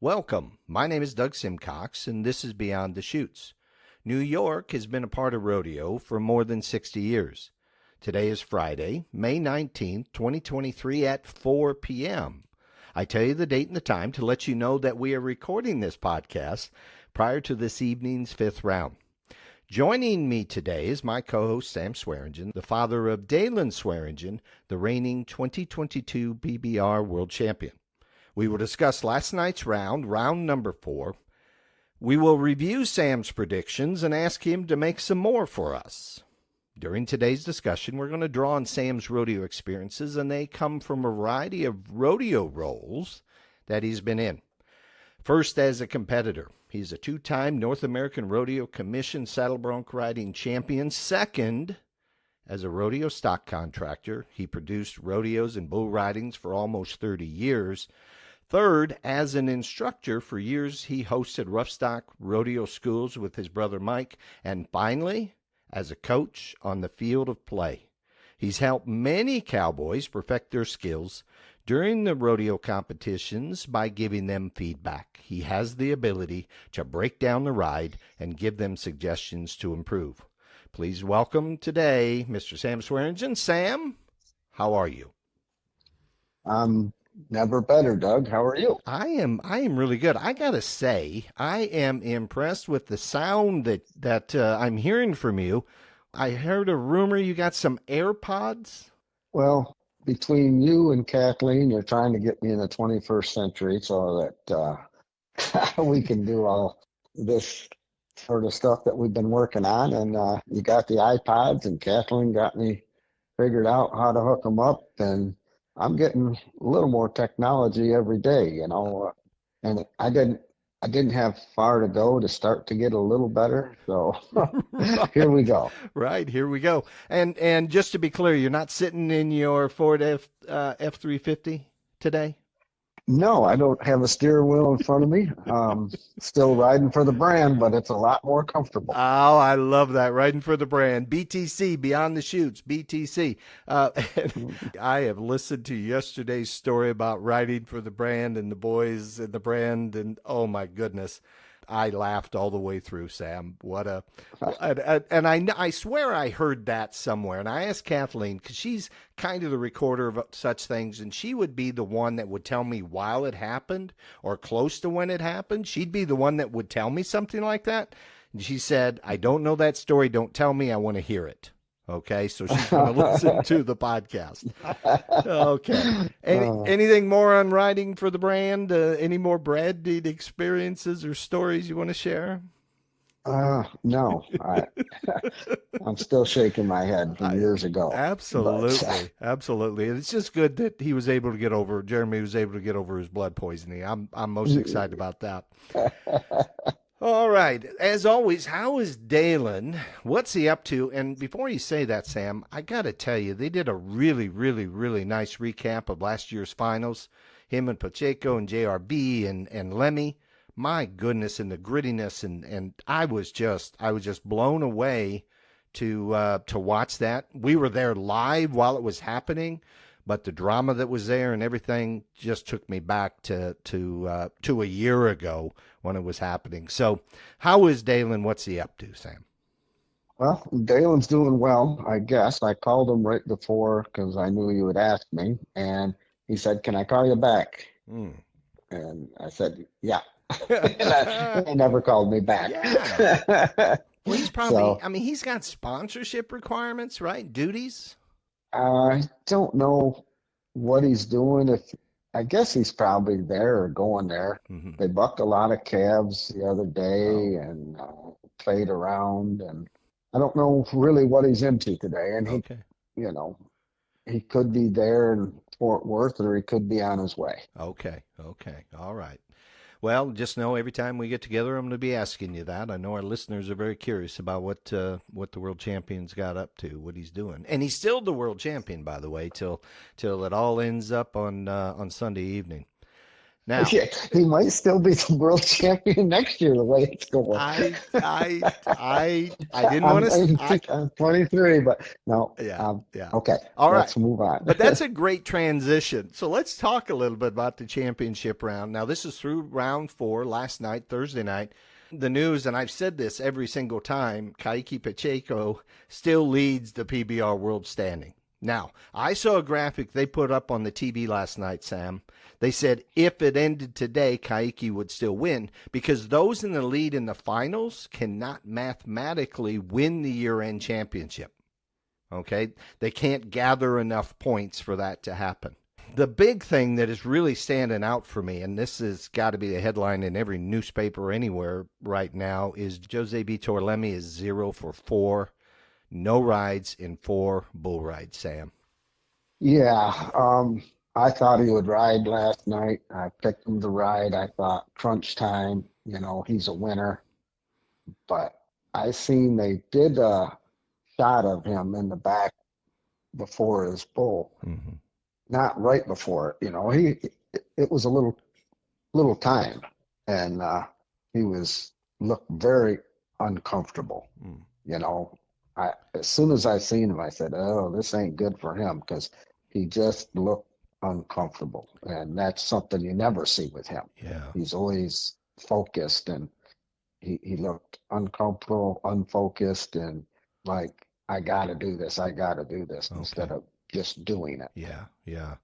Welcome. My name is Doug Simcox, and this is Beyond the Chutes. New York has been a part of rodeo for more than 60 years. Today is Friday, May 19th, 2023 at 4 p.m. I tell you the date and the time to let you know that we are recording this podcast prior to this evening's fifth round. Joining me today is my co-host Sam Swearingen, the father of Dalen Swearingen, the reigning 2022 PBR world champion. We will discuss last night's round number 4. We will review Sam's predictions and ask him to make some more for us. During today's discussion, we're going to draw on Sam's rodeo experiences, and they come from a variety of rodeo roles that he's been in. First, as a competitor. He's a 2-time North American Rodeo Commission saddle bronc riding champion. Second, as a rodeo stock contractor. He produced rodeos and bull ridings for almost 30 years. Third, as an instructor, for years he hosted rough stock rodeo schools with his brother Mike. And finally, as a coach on the field of play. He's helped many cowboys perfect their skills during the rodeo competitions by giving them feedback. He has the ability to break down the ride and give them suggestions to improve. Please welcome today Mr. Sam Swearingen. Sam, how are you? Never better, Doug. How are you? I am really good. I gotta say, I am impressed with the sound that I'm hearing from you. I heard a rumor you got some AirPods. Well, between you and Kathleen, you're trying to get me in the 21st century so that we can do all this sort of stuff that we've been working on. And you got the iPods, and Kathleen got me figured out how to hook them up. And I'm getting a little more technology every day, and I didn't have far to go to start to get a little better. So here we go. Right, here we go. And just to be clear, you're not sitting in your Ford F-350 today? No, I don't have a steering wheel in front of me. Still riding for the brand, but it's a lot more comfortable. Oh, I love that. Riding for the brand. BTC, Beyond the Chutes, BTC. I have listened to yesterday's story about riding for the brand and the boys and the brand, and oh my goodness. I laughed all the way through, Sam. And I swear I heard that somewhere. And I asked Kathleen, because she's kind of the recorder of such things, and she would be the one that would tell me while it happened or close to when it happened. She'd be the one that would tell me something like that. And she said, I don't know that story. Don't tell me. I want to hear it. Okay, so she's going to listen to the podcast. Okay. Anything more on riding for the brand? Any more branding experiences or stories you want to share? No. I'm still shaking my head from years ago. Absolutely. Absolutely. And it's just good that Jeremy was able to get over his blood poisoning. I'm most excited about that. All right. As always, how is Dalen? What's he up to? And before you say that, Sam, I got to tell you, they did a really, really, really nice recap of last year's finals. Him and Pacheco and JRB and Lemmy. My goodness, and the grittiness, and I was just blown away to watch that. We were there live while it was happening, but the drama that was there and everything just took me back to a year ago when it was happening. So how is Dalen? What's he up to, Sam? Well, Dalen's doing well, I guess. I called him right before because I knew you would ask me, and he said, "Can I call you back?" And I said, "Yeah." And he never called me back. Yeah. Well, he's probably, he's got sponsorship requirements, right? Duties? I don't know what he's doing. I guess he's probably there or going there. Mm-hmm. They bucked a lot of calves the other day and played around, and I don't know really what he's into today. And he could be there in Fort Worth, or he could be on his way. Okay. All right. Well, just know every time we get together, I'm going to be asking you that. I know our listeners are very curious about what the world champion's got up to, what he's doing, and he's still the world champion, by the way, till it all ends up on Sunday evening. Now, Yeah, he might still be the world champion next year, the way it's going. I didn't want to. I'm 23, but no. Yeah, yeah. Okay, All right. let's move on. But that's a great transition. So let's talk a little bit about the championship round. Now, this is through round 4 last night, Thursday night. The news, and I've said this every single time, Kaique Pacheco still leads the PBR world standing. Now, I saw a graphic they put up on the TV last night, Sam. They said if it ended today, Kaique would still win because those in the lead in the finals cannot mathematically win the year-end championship. Okay? They can't gather enough points for that to happen. The big thing that is really standing out for me, and this has got to be the headline in every newspaper anywhere right now, is Jose Vitor Leme is 0 for 4. No rides in 4 bull rides, Sam. Yeah, I thought he would ride last night. I picked him to ride. I thought crunch time, he's a winner. But I seen they did a shot of him in the back before his bull. Mm-hmm. Not right before it. It was a little time, and he looked very uncomfortable. As soon as I seen him, I said, "Oh, this ain't good for him," because he just looked uncomfortable, and that's something you never see with him. Yeah, He's always focused, and he looked uncomfortable, unfocused, and like, I got to do this, okay. instead of just doing it. Yeah, yeah.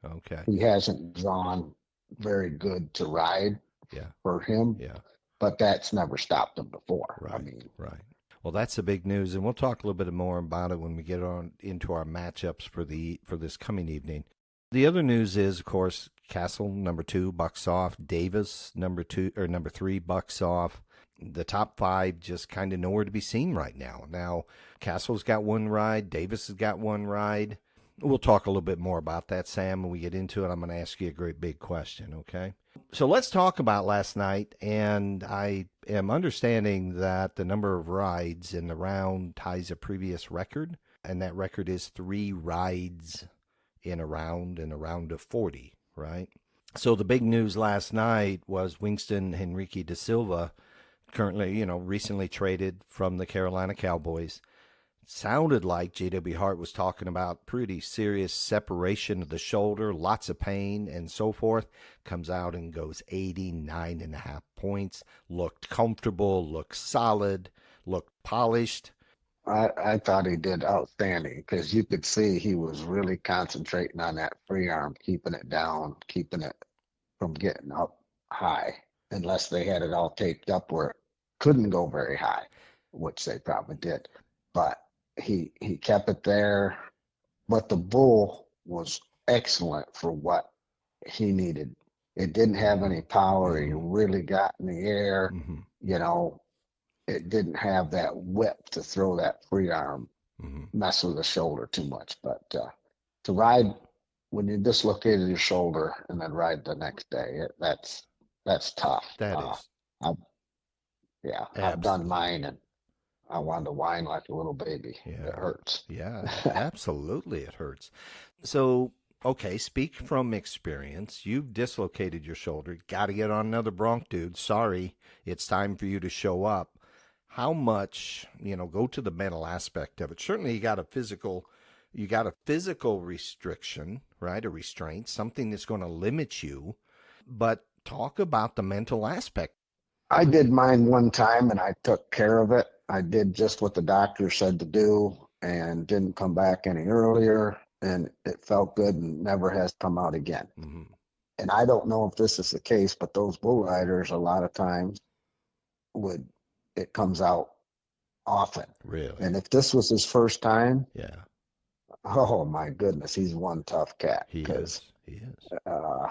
Okay. He hasn't drawn very good to ride Yeah, for him, yeah. but that's never stopped him before. Right, right. Well, that's the big news, and we'll talk a little bit more about it when we get on into our matchups for this coming evening. The other news is, of course, Castle number 2 bucks off, Davis number 3 bucks off. The top 5 just kind of nowhere to be seen right now. Now, Castle's got 1 ride, Davis has got 1 ride. We'll talk a little bit more about that, Sam, when we get into it. I'm going to ask you a great big question, okay? So let's talk about last night, and I am understanding that the number of rides in the round ties a previous record, and that record is 3 rides in a round of 40, right? So the big news last night was Winston Henrique da Silva, currently, recently traded from the Carolina Cowboys. Sounded like J.W. Hart was talking about pretty serious separation of the shoulder, lots of pain, and so forth. Comes out and goes 89.5 points. Looked comfortable, looked solid, looked polished. I thought he did outstanding because you could see he was really concentrating on that free arm, keeping it down, keeping it from getting up high, unless they had it all taped up where it couldn't go very high, which they probably did. But he kept it there. But the bull was excellent for what he needed. It didn't have any power. He really got in the air. It didn't have that whip to throw that free arm, mess with the shoulder too much. But to ride when you dislocated your shoulder and then ride the next day, that's tough. I've done mine, and I wanted to whine like a little baby. Yeah. It hurts. Yeah, absolutely it hurts. So, okay, speak from experience. You've dislocated your shoulder. Got to get on another bronc, dude. Sorry, it's time for you to show up. How much, go to the mental aspect of it. Certainly you got a physical restriction, right? A restraint, something that's going to limit you. But talk about the mental aspect. I did mine one time and I took care of it. I did just what the doctor said to do and didn't come back any earlier, and it felt good and never has come out again. And I don't know if this is the case, but those bull riders a lot of times it comes out often. Really? And if this was his first time, yeah. Oh my goodness, he's one tough cat. He is.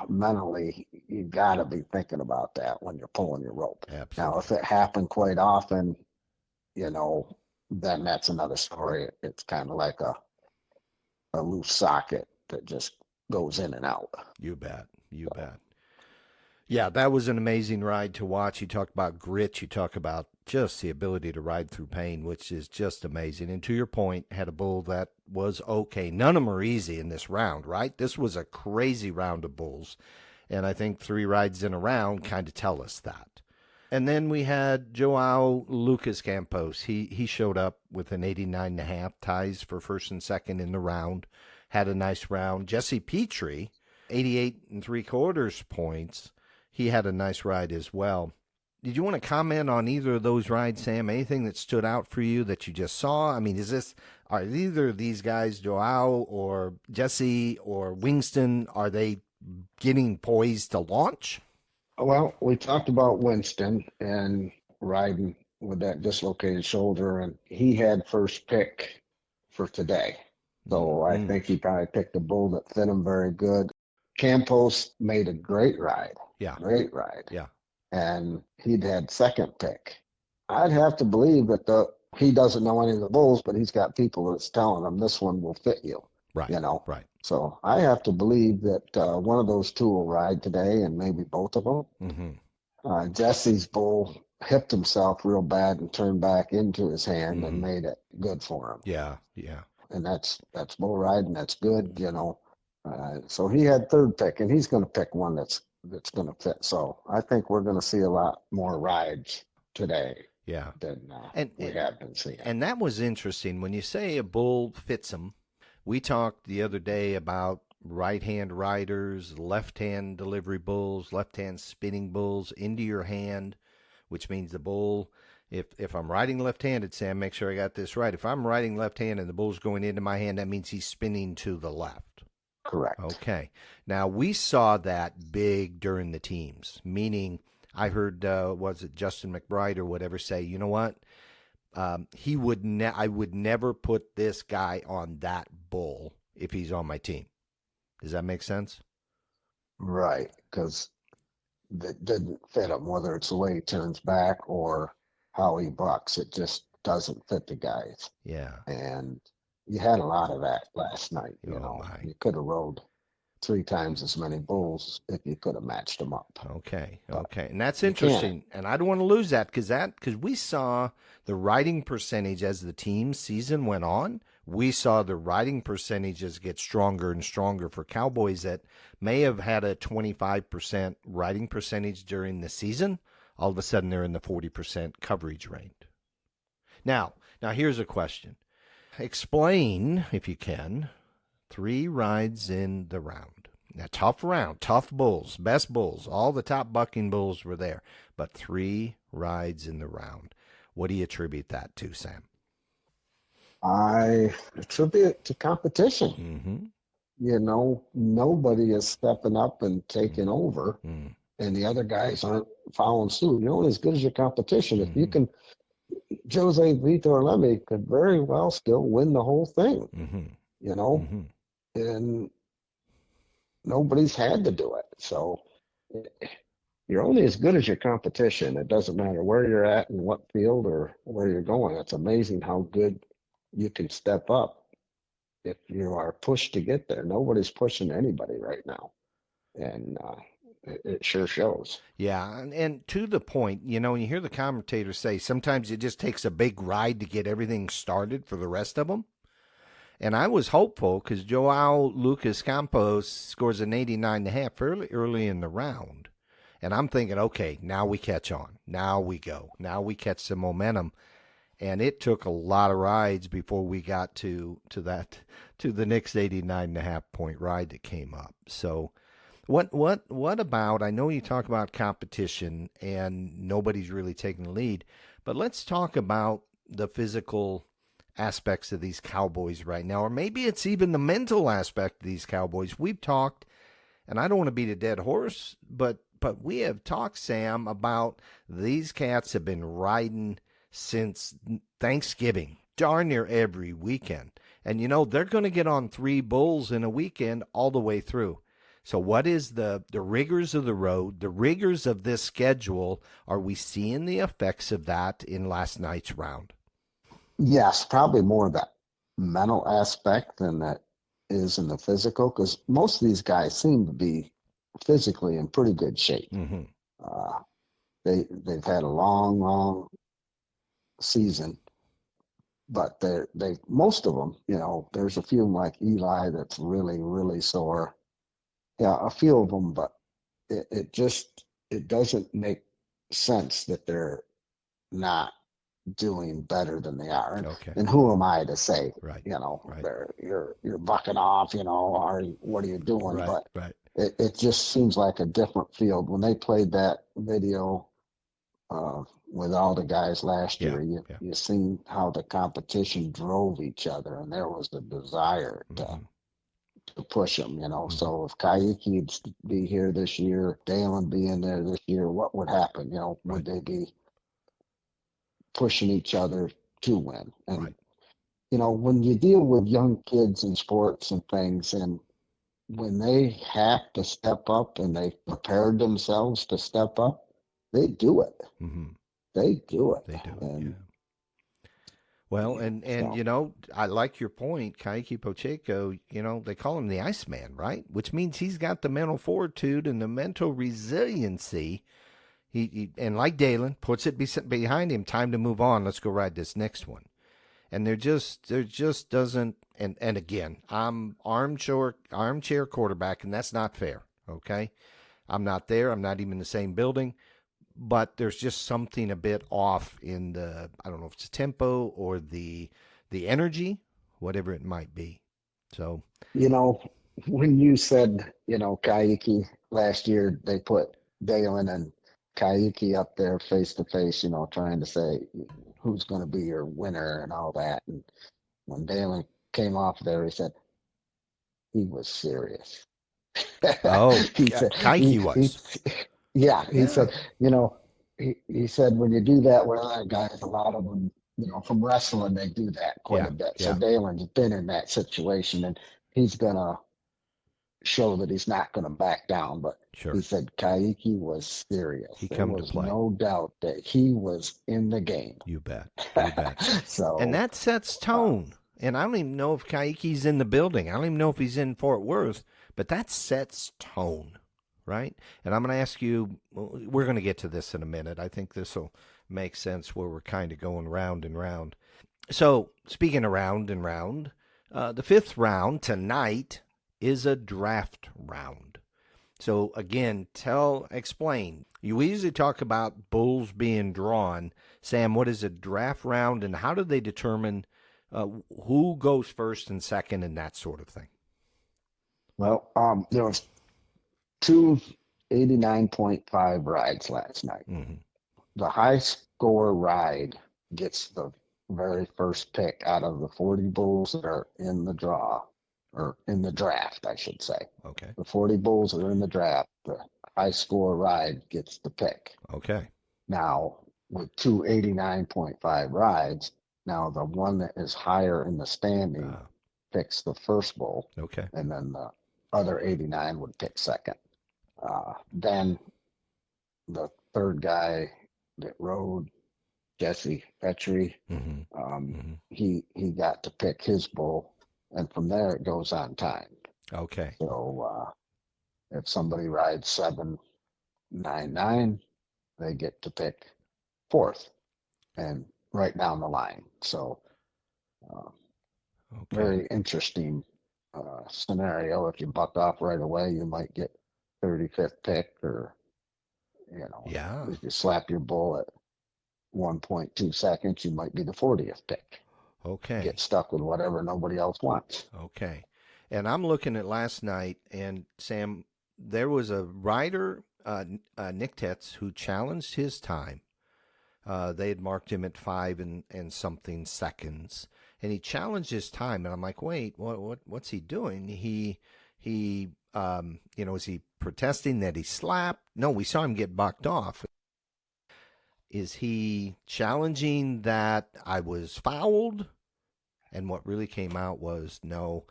Mentally, you got to be thinking about that when you're pulling your rope. Absolutely. Now, if it happened quite often, then that's another story. It's kind of like a loose socket that just goes in and out. You bet. Yeah, that was an amazing ride to watch. You talk about grit. You talk about just the ability to ride through pain, which is just amazing. And to your point, had a bull that was okay. None of them are easy in this round, right? This was a crazy round of bulls. And I think 3 rides in a round kind of tell us that. And then we had Joao Lucas Campos. He showed up with an 89.5, ties for first and second in the round. Had a nice round. Jesse Petrie, 88.75 points. He had a nice ride as well. Did you want to comment on either of those rides, Sam? Anything that stood out for you that you just saw? I mean, are either of these guys, Joao or Jesse or Winston, are they getting poised to launch? Well, we talked about Winston and riding with that dislocated shoulder, and he had first pick for today. So I think he probably picked a bull that fit him very good. Campos made a great ride. Yeah. Great ride. Yeah. And he'd had second pick. I'd have to believe that he doesn't know any of the bulls, but he's got people that's telling him this one will fit you. Right. You know? Right. So I have to believe that one of those two will ride today, and maybe both of them. Mm-hmm. Jesse's bull hipped himself real bad and turned back into his hand and made it good for him. Yeah. Yeah. And that's bull riding. That's good, you know. So he had third pick, and he's going to pick one that's going to fit. So I think we're going to see a lot more rides today. Yeah. Than we have been seeing. And that was interesting. When you say a bull fits him, we talked the other day about right-hand riders, left-hand delivery bulls, left-hand spinning bulls into your hand, which means the bull, if I'm riding left-handed, Sam, make sure I got this right. If I'm riding left-hand and the bull's going into my hand, that means he's spinning to the left. Correct. Okay. Now, we saw that big during the teams, meaning I heard, was it Justin McBride or whatever, say, you know what? I would never put this guy on that bull if he's on my team. Does that make sense? Right, because that didn't fit him, whether it's the way he turns back or how he bucks. It just doesn't fit the guys. Yeah. And you had a lot of that last night. You know, my. You could have rode 3 times as many bulls if you could have matched them up. Okay. And that's interesting. And I don't want to lose that because we saw the riding percentage as the team season went on. We saw the riding percentages get stronger and stronger for cowboys that may have had a 25% riding percentage during the season. All of a sudden, they're in the 40% coverage range. Now here's a question. Explain, if you can, 3 rides in the round. Now, tough round, tough bulls, best bulls, all the top bucking bulls were there, but 3 rides in the round. What do you attribute that to, Sam? I attribute it to competition. Mm-hmm. You know, nobody is stepping up and taking over, and the other guys aren't following suit. You're only as good as your competition. If you can, Jose Vitor Leme could very well still win the whole thing, you know, and nobody's had to do it. So you're only as good as your competition. It doesn't matter where you're at and what field or where you're going. It's amazing how good you can step up if you are pushed to get there. Nobody's pushing anybody right now, and it sure shows. Yeah, and to the point, you know, you hear the commentators say sometimes it just takes a big ride to get everything started for the rest of them. And I was hopeful because Joao Lucas Campos scores an 89.5 fairly early in the round. And I'm thinking, okay, now we catch on. Now we go. Now we catch some momentum. And it took a lot of rides before we got to the next 89.5 point ride that came up. So what about, I know you talk about competition and nobody's really taking the lead, but let's talk about the physical aspects of these cowboys right now, or maybe it's even the mental aspect of these cowboys. We've talked, and I don't want to beat a dead horse, but we have talked, Sam, about these cats have been riding since Thanksgiving, darn near every weekend. And, you know, they're going to get on 3 bulls in a weekend all the way through. So what is the rigors of the road, the rigors of this schedule? Are we seeing the effects of that in last night's round? Yes, probably more of that mental aspect than that is in the physical, because most of these guys seem to be physically in pretty good shape. They've had a long season, but they most of them, you know, there's a few like Eli that's really sore. Yeah, a few of them, but it doesn't make sense that they're not doing better than they are. Okay. And who am I to say, Right. Right. you're bucking off, or what are you doing? Right. But Right. it just seems like a different field. When they played that video with all the guys last Yeah. year, Yeah. you seen how the competition drove each other, and there was the desire Mm-hmm. to push them, Mm-hmm. So if Kaiki'd be here this year, Dalen be in there this year, what would happen? Right. Would they be pushing each other to win? And Right. when you deal with young kids in sports and things, and when they have to step up and they prepared themselves to step up, they do it. Mm-hmm. They do it. They do it. And Yeah. Well, and so, I like your point, Kaiki Pacheco. They call him the Iceman, right? Which means he's got the mental fortitude and the mental resiliency. And like Dalen, puts it behind him. Time to move on. Let's go ride this next one. And there just doesn't. And again, I'm armchair quarterback, and that's not fair. Okay, I'm not there. I'm not even in the same building. But there's just something a bit off in the, I don't know if it's the tempo or the energy, whatever it might be. So you know, when you said, Kaiki last year, they put Dalen and Kaiki up there face to face, trying to say who's going to be your winner and all that. And when Dalen came off there, he said he was serious. oh, He said Kaiki he was. yeah, he Yeah. said, he said when you do that with other guys, a lot of them, from wrestling, they do that quite Yeah. a bit. So Yeah. Dalen's been in that situation, and he's gonna show that he's not gonna back down. But he Sure. said Kaiki was serious. He There come to was play. no doubt that he was in the game. You bet. You bet. And So that sets tone. And I don't even know if Kaiki's in the building. I don't even know if he's in Fort Worth, but that sets tone, right? And I'm going to ask you, we're going to get to this in a minute. I think this will make sense where we're kind of going round and round. So, speaking of round and round, the fifth round tonight is a draft round. So, again, explain. You usually talk about bulls being drawn. Sam, what is a draft round, and how do they determine who goes first and second and that sort of thing? well, there was two 89.5 rides last night. Mm-hmm. The high score ride gets the very first pick out of the 40 bulls that are in the draw, or in the draft, I should say. Okay. The 40 bulls are in the draft. The high score ride gets the pick. Okay. Now, with two 89.5 rides, now the one that is higher in the standing picks the first bull, Okay. and then the other 89 would pick second. Then the third guy that rode, Jesse Petrie, Mm-hmm. Mm-hmm. he got to pick his bull, and from there it goes on time. Okay. So if somebody rides 799, they get to pick fourth and right down the line. So Okay. very interesting scenario. If you buck off right away, you might get 35th pick, or Yeah. if you slap your bull at 1.2 seconds, you might be the 40th pick. Okay. Get stuck with whatever nobody else wants. Okay. And I'm looking at last night, and Sam, there was a rider, Nick Tetz, who challenged his time. They had marked him at 5 and something seconds, and he challenged his time. And I'm like, wait, what's he doing? He is he protesting that he slapped? No, we saw him get bucked off. Is he challenging that I was fouled? And what really came out was, no,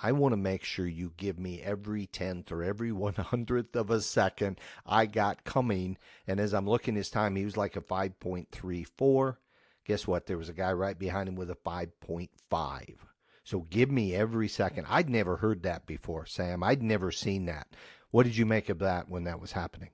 I want to make sure you give me every 10th or every 100th of a second I got coming. And as I'm looking his time, he was like a 5.34. Guess what? There was a guy right behind him with a 5.5. So give me every second. I'd never heard that before, Sam. I'd never seen that. What did you make of that when that was happening?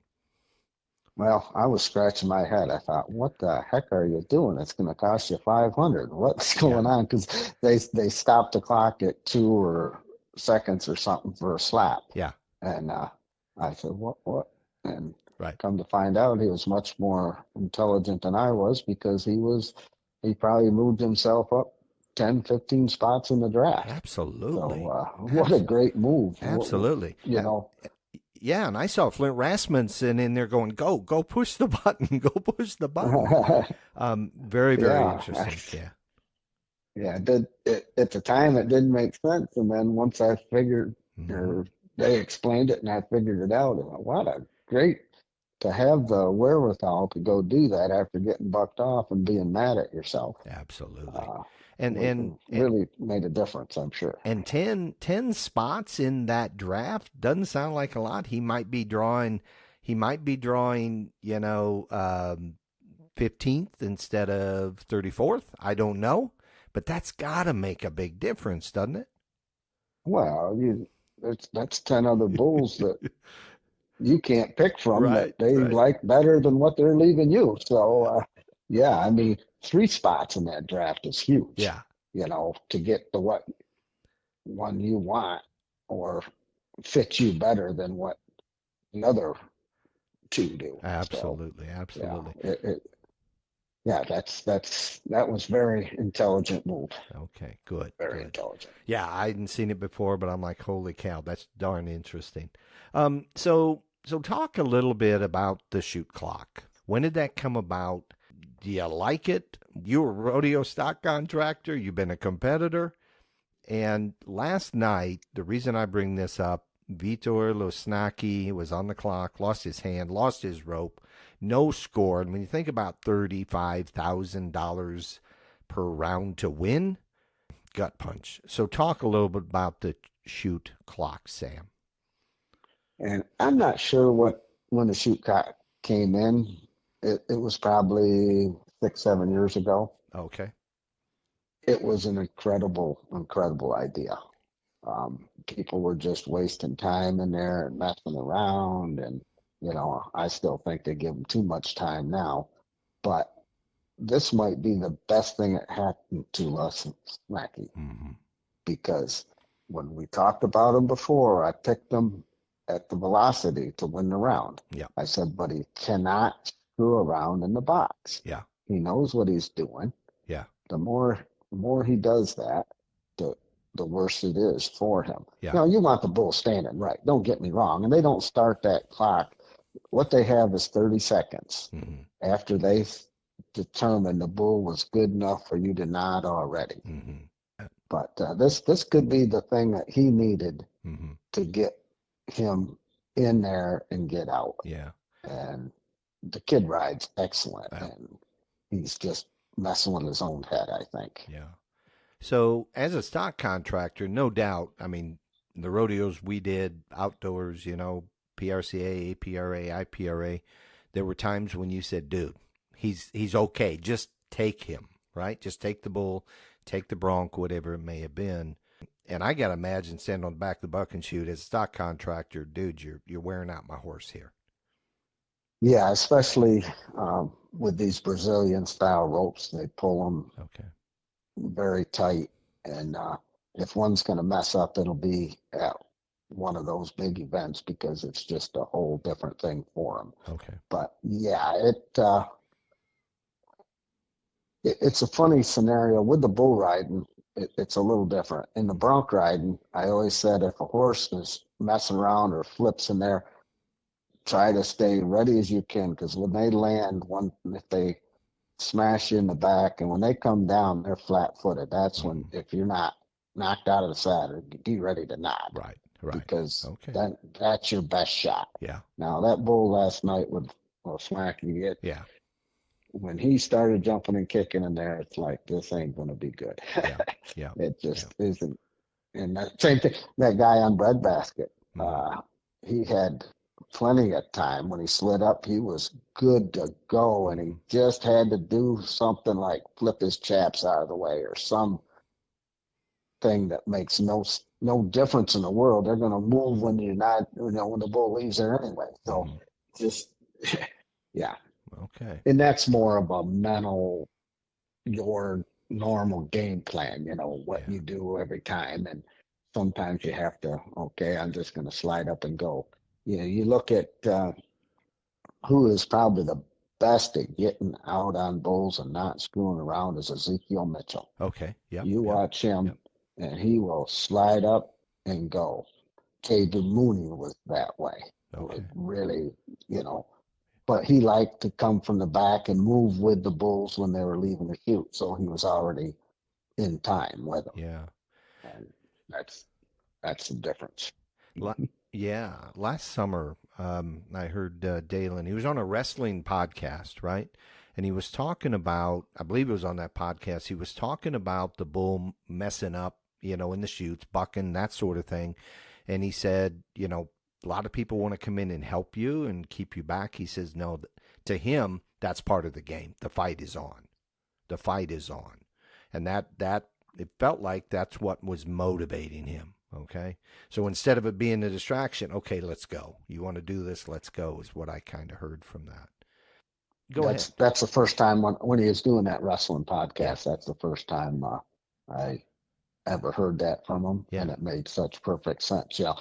Well, I was scratching my head. I thought, what the heck are you doing? It's going to cost you 500. What's going on? Because they stopped the clock at 2 seconds or something for a slap. Yeah. And I said, what? And Right. come to find out, he was much more intelligent than I was because he probably moved himself up 10, 15 spots in the draft. So, Absolutely. what a great move. Absolutely. You know, Yeah, and I saw Flint Rasmussen in there going, go push the button, go push the button. Very, very yeah, interesting. Yeah. yeah, at the time it didn't make sense. And then once I figured, Hmm. or they explained it and I figured it out, and what a great to have the wherewithal to go do that after getting bucked off and being mad at yourself. Absolutely. Uh, And and and really made a difference, I'm sure. and 10 spots in that draft doesn't sound like a lot. He might be drawing, 15th instead of 34th. I don't know, but that's got to make a big difference, doesn't it? Well, that's 10 other bulls that you can't pick from that Right, they right. like better than what they're leaving you. So, yeah, I mean, 3 spots in that draft is huge, Yeah, to get the what one you want or fits you better than what the other two do. So, absolutely, yeah, absolutely. yeah, that was very intelligent move. Okay, good, Very good. intelligent. Yeah, I hadn't seen it before, but I'm like, holy cow, that's darn interesting. So talk a little bit about the shoot clock. When did that come about? Do you like it? You're a rodeo stock contractor. You've been a competitor. And last night, the reason I bring this up, Vitor Losnacki was on the clock, lost his hand, lost his rope, no score. And when you think about $35,000 per round to win, gut punch. So talk a little bit about the shoot clock, Sam. And I'm not sure when the shoot clock came in. It was probably 6, 7 years ago. Okay. It was an incredible idea. People were just wasting time in there and messing around, and I still think they give them too much time now. But this might be the best thing that happened to us, Mackie, Mm-hmm. because when we talked about him before, I picked him at the velocity to win the round. Yeah. I said, but he cannot screw around in the box. Yeah. He knows what he's doing. Yeah. The more he does that, the the worse it is for him. Yeah. Now you want the bull standing right. Don't get me wrong. And they don't start that clock. What they have is 30 seconds Mm-hmm. after they determine the bull was good enough for you to nod already. Mm-hmm. But this could be the thing that he needed Mm-hmm. to get him in there and get out. Yeah. And the kid rides excellent, Wow. and he's just messing with his own head, I think. Yeah. So, as a stock contractor, no doubt, I mean, the rodeos we did outdoors, PRCA, APRA, IPRA, there were times when you said, dude, he's okay. Just take him, right? Just take the bull, take the bronc, whatever it may have been. And I got to imagine standing on the back of the buck and shoot as a stock contractor, dude, you're wearing out my horse here. Yeah, especially with these Brazilian style ropes, they pull them Okay. very tight. And if one's going to mess up, it'll be at one of those big events because it's just a whole different thing for them. Okay. But yeah, it's a funny scenario with the bull riding. It's a little different. In the bronc riding, I always said if a horse is messing around or flips in there, try to stay ready as you can because when they land, if they smash you in the back, and when they come down, they're flat-footed. That's when, if you're not knocked out of the saddle, be ready to nod. Right. Right. Because Okay. that's your best shot. Yeah. Now that bull last night with Smacky, Yeah. when he started jumping and kicking in there, it's like this ain't gonna be good. Yeah. Yeah. It just isn't. And that same thing, that guy on breadbasket, Mhm. he had plenty of time. When he slid up, he was good to go, and he just had to do something like flip his chaps out of the way or some thing that makes no difference in the world. They're going to move when you're not, when the bull leaves there anyway. So just, yeah. Okay. And that's more of a mental, your normal game plan, what Yeah. you do every time. And sometimes you have to, okay, I'm just going to slide up and go. You look at who is probably the best at getting out on bulls and not screwing around is Ezekiel Mitchell. Okay. Yep. You Yep. watch him, Yep. and he will slide up and go. Caden Mooney was that way. It Okay. was really, but he liked to come from the back and move with the bulls when they were leaving the chute, so he was already in time with them. Yeah. And that's the difference. Yeah. Last summer, I heard Dalen. He was on a wrestling podcast, right? And he was talking about, I believe it was on that podcast, he was talking about the bull messing up, in the chutes, bucking, that sort of thing. And he said, a lot of people want to come in and help you and keep you back. He says, no, to him, that's part of the game. The fight is on. The fight is on. And that it felt like that's what was motivating him. Okay. So instead of it being a distraction, okay, let's go. You want to do this? Let's go, is what I kind of heard from that. Go ahead. That's the first time when he was doing that wrestling podcast. That's the first time I ever heard that from him, and it made such perfect sense. Yeah.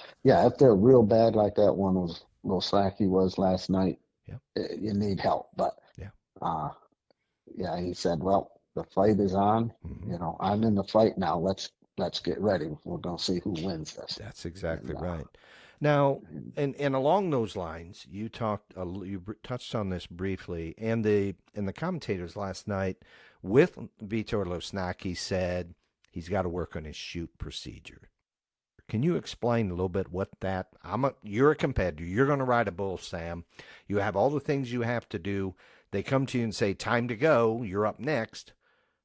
If they're real bad like that one was a little slacky was last night, you need help. But he said, well, the fight is on. Mm-hmm. I'm in the fight now. Let's get ready. We're going to see who wins this. That's exactly right. Now, and along those lines, you touched on this briefly, and the commentators last night with Vitor Losnacki said he's got to work on his chute procedure. Can you explain a little bit what that? You're a competitor. You're going to ride a bull, Sam. You have all the things you have to do. They come to you and say, "Time to go. You're up next."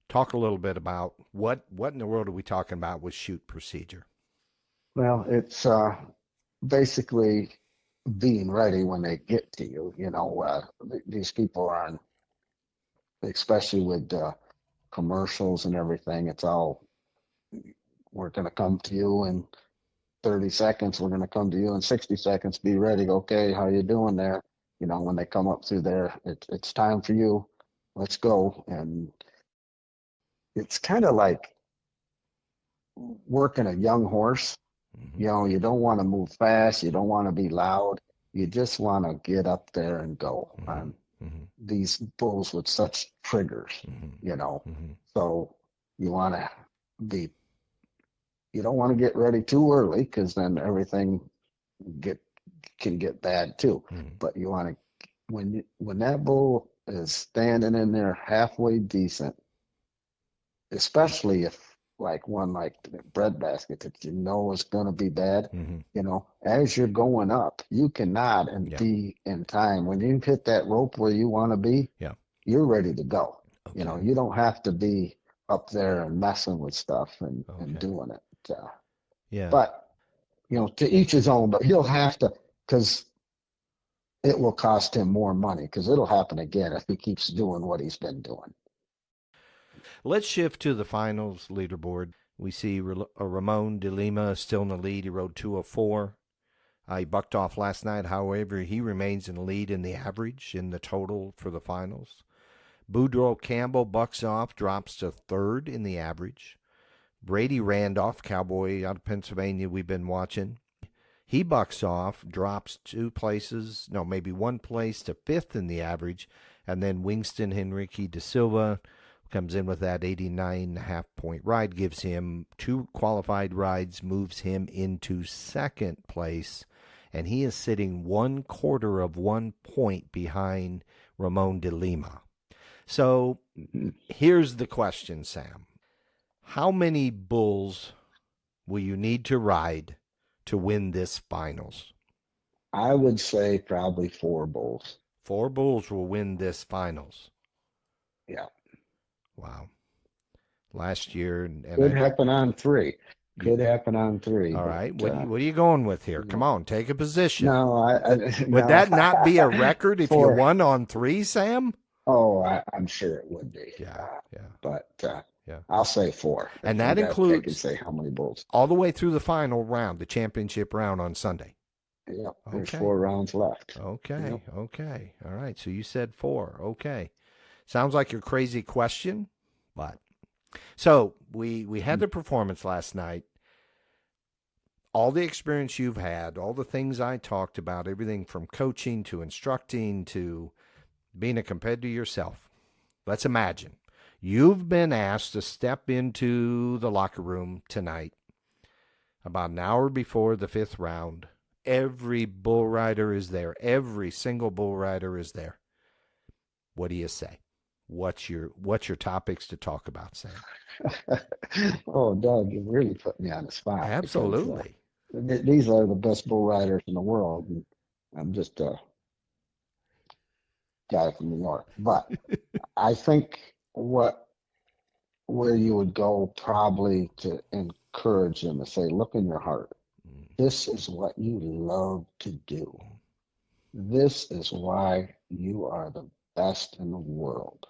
Talk a little bit about what in the world are we talking about with chute procedure? Well, it's basically being ready when they get to you. These people are, especially with commercials and everything, it's all, we're going to come to you in 30 seconds. We're going to come to you in 60 seconds. Be ready. Okay, how you doing there? When they come up through there, it's time for you. Let's go. And it's kind of like working a young horse. Mm-hmm. You don't want to move fast. You don't want to be loud. You just want to get up there and go. Mm-hmm. These bulls with such triggers, So you want to you don't want to get ready too early, because then everything can get bad too. Mm-hmm. But you want to, when that bull is standing in there halfway decent, especially if like one like the breadbasket that is going to be bad, as you're going up, you cannot be in time. When you hit that rope where you want to be, you're ready to go. Okay. You don't have to be up there and messing with stuff and doing it. But, to each his own, but he'll have to, because it will cost him more money, because it'll happen again if he keeps doing what he's been doing. Let's shift to the finals leaderboard. We see Ramon de Lima still in the lead. He rode 204. He bucked off last night. However, he remains in the lead in the average in the total for the finals. Boudreaux Campbell bucks off, drops to third in the average. Brady Randolph, cowboy out of Pennsylvania we've been watching, he bucks off, drops maybe one place to fifth in the average. And then Winston Henrique de Silva comes in with that 89.5 point ride, gives him 2 qualified rides, moves him into second place, and he is sitting 1/4 of 1 point behind Ramon de Lima. So here's the question, Sam. How many bulls will you need to ride to win this finals? I would say probably 4 bulls. 4 bulls will win this finals. Yeah. Wow. Last year. And could happen on 3. Could happen on 3. All right. What are you going with here? Come on, take a position. No, would that not be a record if you won on 3, Sam? Oh, I'm sure it would be. Yeah. But I'll say 4. And that includes, I can say how many bulls. All the way through the final round, the championship round on Sunday. Yeah, there's 4 rounds left. Okay, okay. All right, so you said 4. Okay. Sounds like your crazy question, but. So we had the performance last night. all the experience you've had, all the things I talked about, everything from coaching to instructing to being a competitor yourself. Let's imagine you've been asked to step into the locker room tonight about an hour before the 5th round. Every bull rider is there. Every single bull rider is there. What do you say? What's your topics to talk about, Sam? Oh, Doug, you really put me on the spot because Absolutely. these are the best bull riders in the world. And I'm just a guy from New York. But I think where you would go probably to encourage them to say, look in your heart. This is what you love to do. This is why you are the best in the world.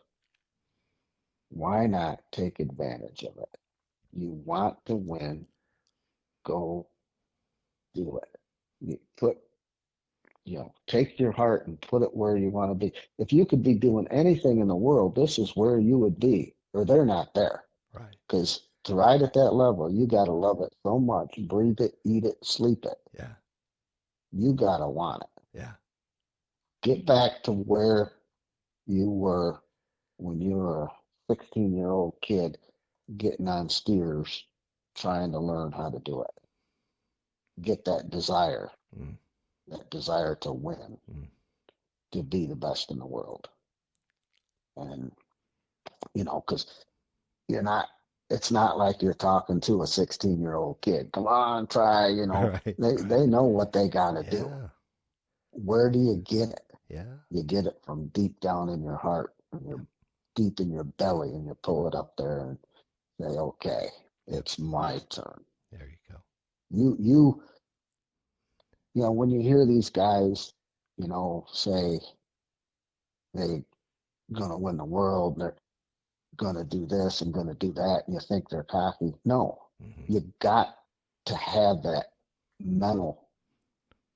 Why not take advantage of it? You want to win, go do it. You put, take your heart and put it where you want to be. If you could be doing anything in the world, this is where you would be, or they're not there. Right. Because to ride at that level, you got to love it so much. Breathe it, eat it, sleep it. Yeah. You got to want it. Yeah. Get back to where you were when you were a 16-year-old kid getting on steers, trying to learn how to do it. Get that desire to win, to be the best in the world. And, because it's not like you're talking to a 16-year-old kid. Come on, try, Right. They know what they got to do. Yeah. Where do you get it? Yeah. You get it from deep down in your heart, and you're deep in your belly, and you pull it up there and say, okay, it's my turn. There you go. When you hear these guys, say they're going to win the world, and they're going to do this and going to do that, and you think they're cocky. No, you got to have that mental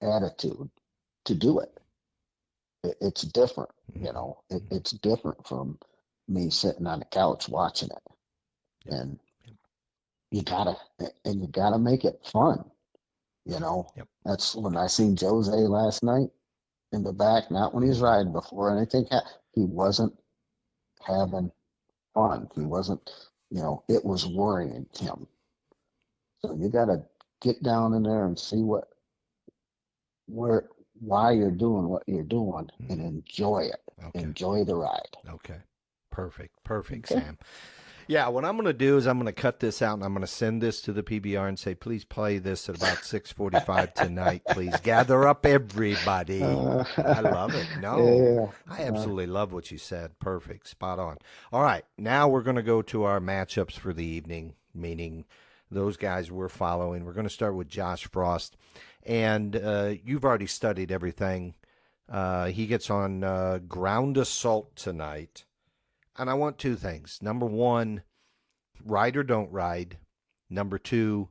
attitude to do it. It's different, it's different from me sitting on the couch watching it. And you gotta make it fun. That's when I seen Jose last night in the back, not when he's riding, before anything happened. He wasn't having fun. He wasn't, it was worrying him. So you gotta get down in there and see why you're doing what you're doing and enjoy it. Okay. Enjoy the ride. Okay. Perfect, Sam. Yeah, what I'm going to do is I'm going to cut this out and I'm going to send this to the PBR and say, please play this at about 6:45 tonight. Please gather up everybody. I love it. No, yeah. I absolutely love what you said. Perfect. Spot on. All right, now we're going to go to our matchups for the evening, meaning those guys we're following. We're going to start with Josh Frost. And you've already studied everything. He gets on ground assault tonight. And I want two things. Number one, ride or don't ride. Number two,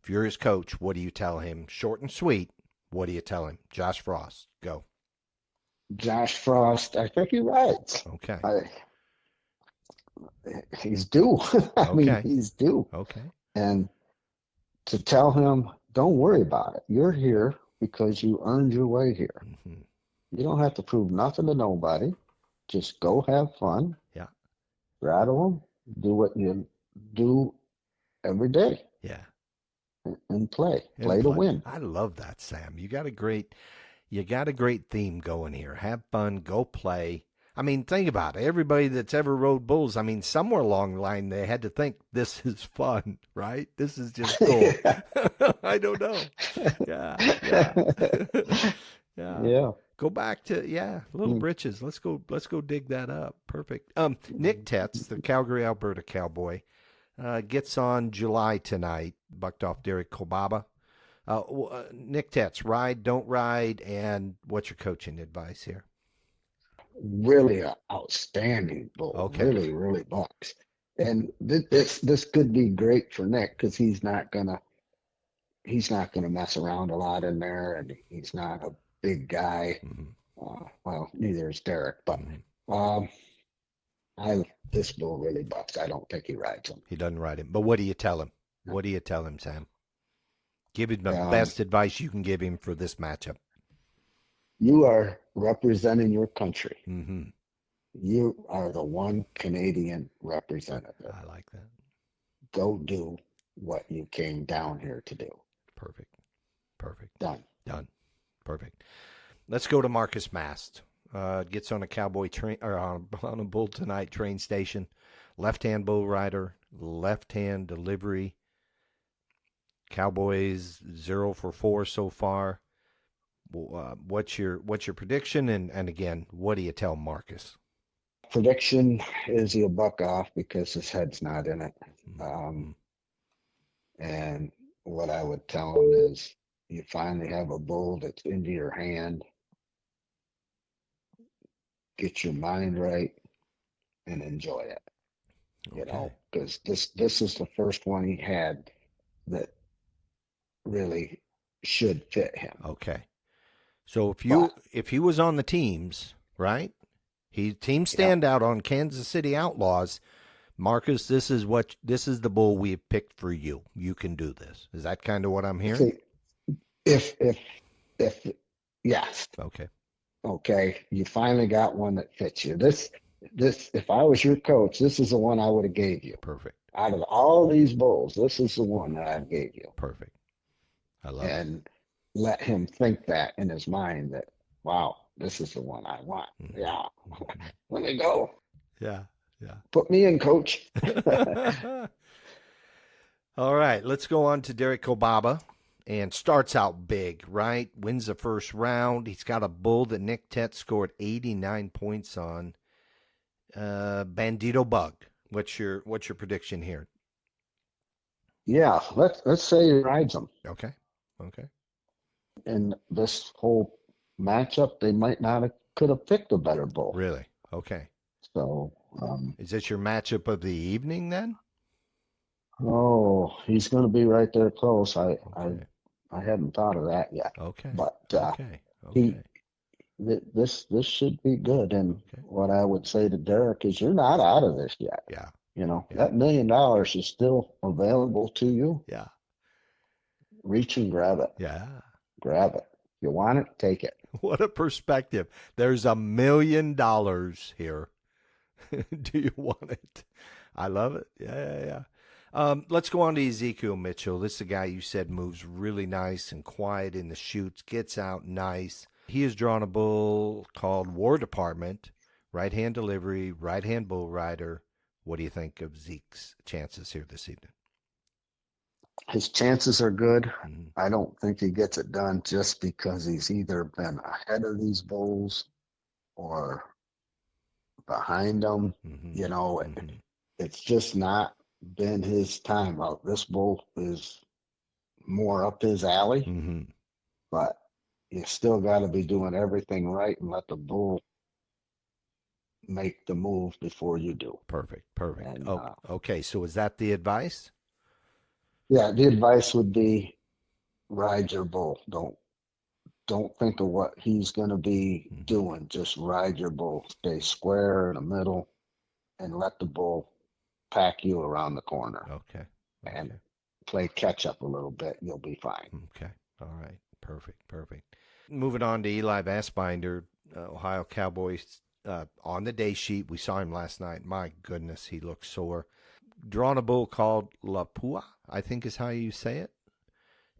if you're his coach, what do you tell him? Short and sweet. What do you tell him? Josh Frost, go. Josh Frost, I think he rides. Okay. He's due. I mean, he's due. Okay. And to tell him, don't worry about it. You're here because you earned your way here. You don't have to prove nothing to nobody. Just go have fun. Yeah. Rattle them. Do what you do every day. Yeah. And play. Play to win. I love that, Sam. You got a great theme going here. Have fun. Go play. I mean, think about it. Everybody that's ever rode bulls, I mean, somewhere along the line, they had to think this is fun, right? This is just cool. I don't know. Yeah. Go back to, Little Britches. Let's go dig that up. Perfect. Nick Tetz, the Calgary, Alberta cowboy, gets on July tonight, bucked off Derek Kobaba. Nick Tetz, ride, don't ride, and what's your coaching advice here? Really outstanding bull. Okay. Really, really bucks. And this could be great for Nick because he's not gonna mess around a lot in there, and he's not a big guy. Well, neither is Derek, but this bull really bucks. I don't think he rides him. He doesn't ride him. But what do you tell him? What do you tell him, Sam? Give him the Um, best advice you can give him for this matchup. you are representing your country. Mm-hmm. You are the one Canadian representative. I like that. Go do what you came down here to do. Perfect. Perfect. Done. Done. Perfect. Let's go to Marcus Mast. Gets on a cowboy train or on a bull tonight train station. Left-hand bull rider, left-hand delivery. Cowboys 0 for 4 so far. What's your prediction? And again, what do you tell Marcus? Prediction is he'll buck off because his head's not in it. Mm-hmm. And what I would tell him is you finally have a bull that's into your hand. Get your mind right and enjoy it. You know, Okay. because this is the first one he had that really should fit him. Okay. So But if he was on the teams, right? He team yeah, standout on Kansas City Outlaws. Marcus, this is the bull we have picked for you. You can do this. Is that kind of what I'm hearing? see, if yes, Okay. okay, you finally got one that fits you. This if I was your coach, this is the one I would have gave you. Perfect. Out of all these bulls, this is the one that I gave you. Perfect. I love it. And let him think that in his mind that, wow, this is the one I want. Mm-hmm. Yeah. Mm-hmm. Let me go. Yeah. Yeah. Put me in, coach. All right, let's go on to Derek Kobaba. And starts out big, right? Wins the first round. He's got a bull that Nick Tett scored 89 points on. Bandito Bug. What's your prediction here? Yeah, let's say he rides him. Okay. Okay. In this whole matchup, they might not have could have picked a better bull. Really? Okay. So Is this your matchup of the evening then? oh, he's gonna be right there close. Okay. I hadn't thought of that yet. Okay. But Okay. he Okay. this should be good. And Okay. what I would say to Derek is you're not out of this yet. Yeah. You know, Yeah. that $1 million is still available to you. Yeah. Reach and grab it. Yeah. Grab it. You want it, take it. What a perspective. There's $1 million here. Do you want it? I love it. Yeah. Let's go on to Ezekiel Mitchell. This is a guy you said moves really nice and quiet in the chutes, gets out nice. He has drawn a bull called War Department, right-hand delivery, right-hand bull rider. What do you think of Zeke's chances here this evening? His chances are good. Mm-hmm. I don't think he gets it done just because he's either been ahead of these bulls or behind them. Mm-hmm. You know, Mm-hmm. it's just not been his time out. This bull is more up his alley, Mm-hmm. but you still got to be doing everything right and let the bull make the move before you do. Perfect. And, Okay. So is that the advice? yeah, the advice would be ride your bull. Don't think of what he's going to be Mm-hmm. doing. Just ride your bull. Stay square in the middle and let the bull pack you around the corner. Okay. And play catch up a little bit. You'll be fine. Okay. All right. Perfect. Moving on to Eli Vastbinder, Ohio Cowboys. On the day sheet, we saw him last night. My goodness, he looks sore. Drawn a bull called La Pua, I think is how you say it.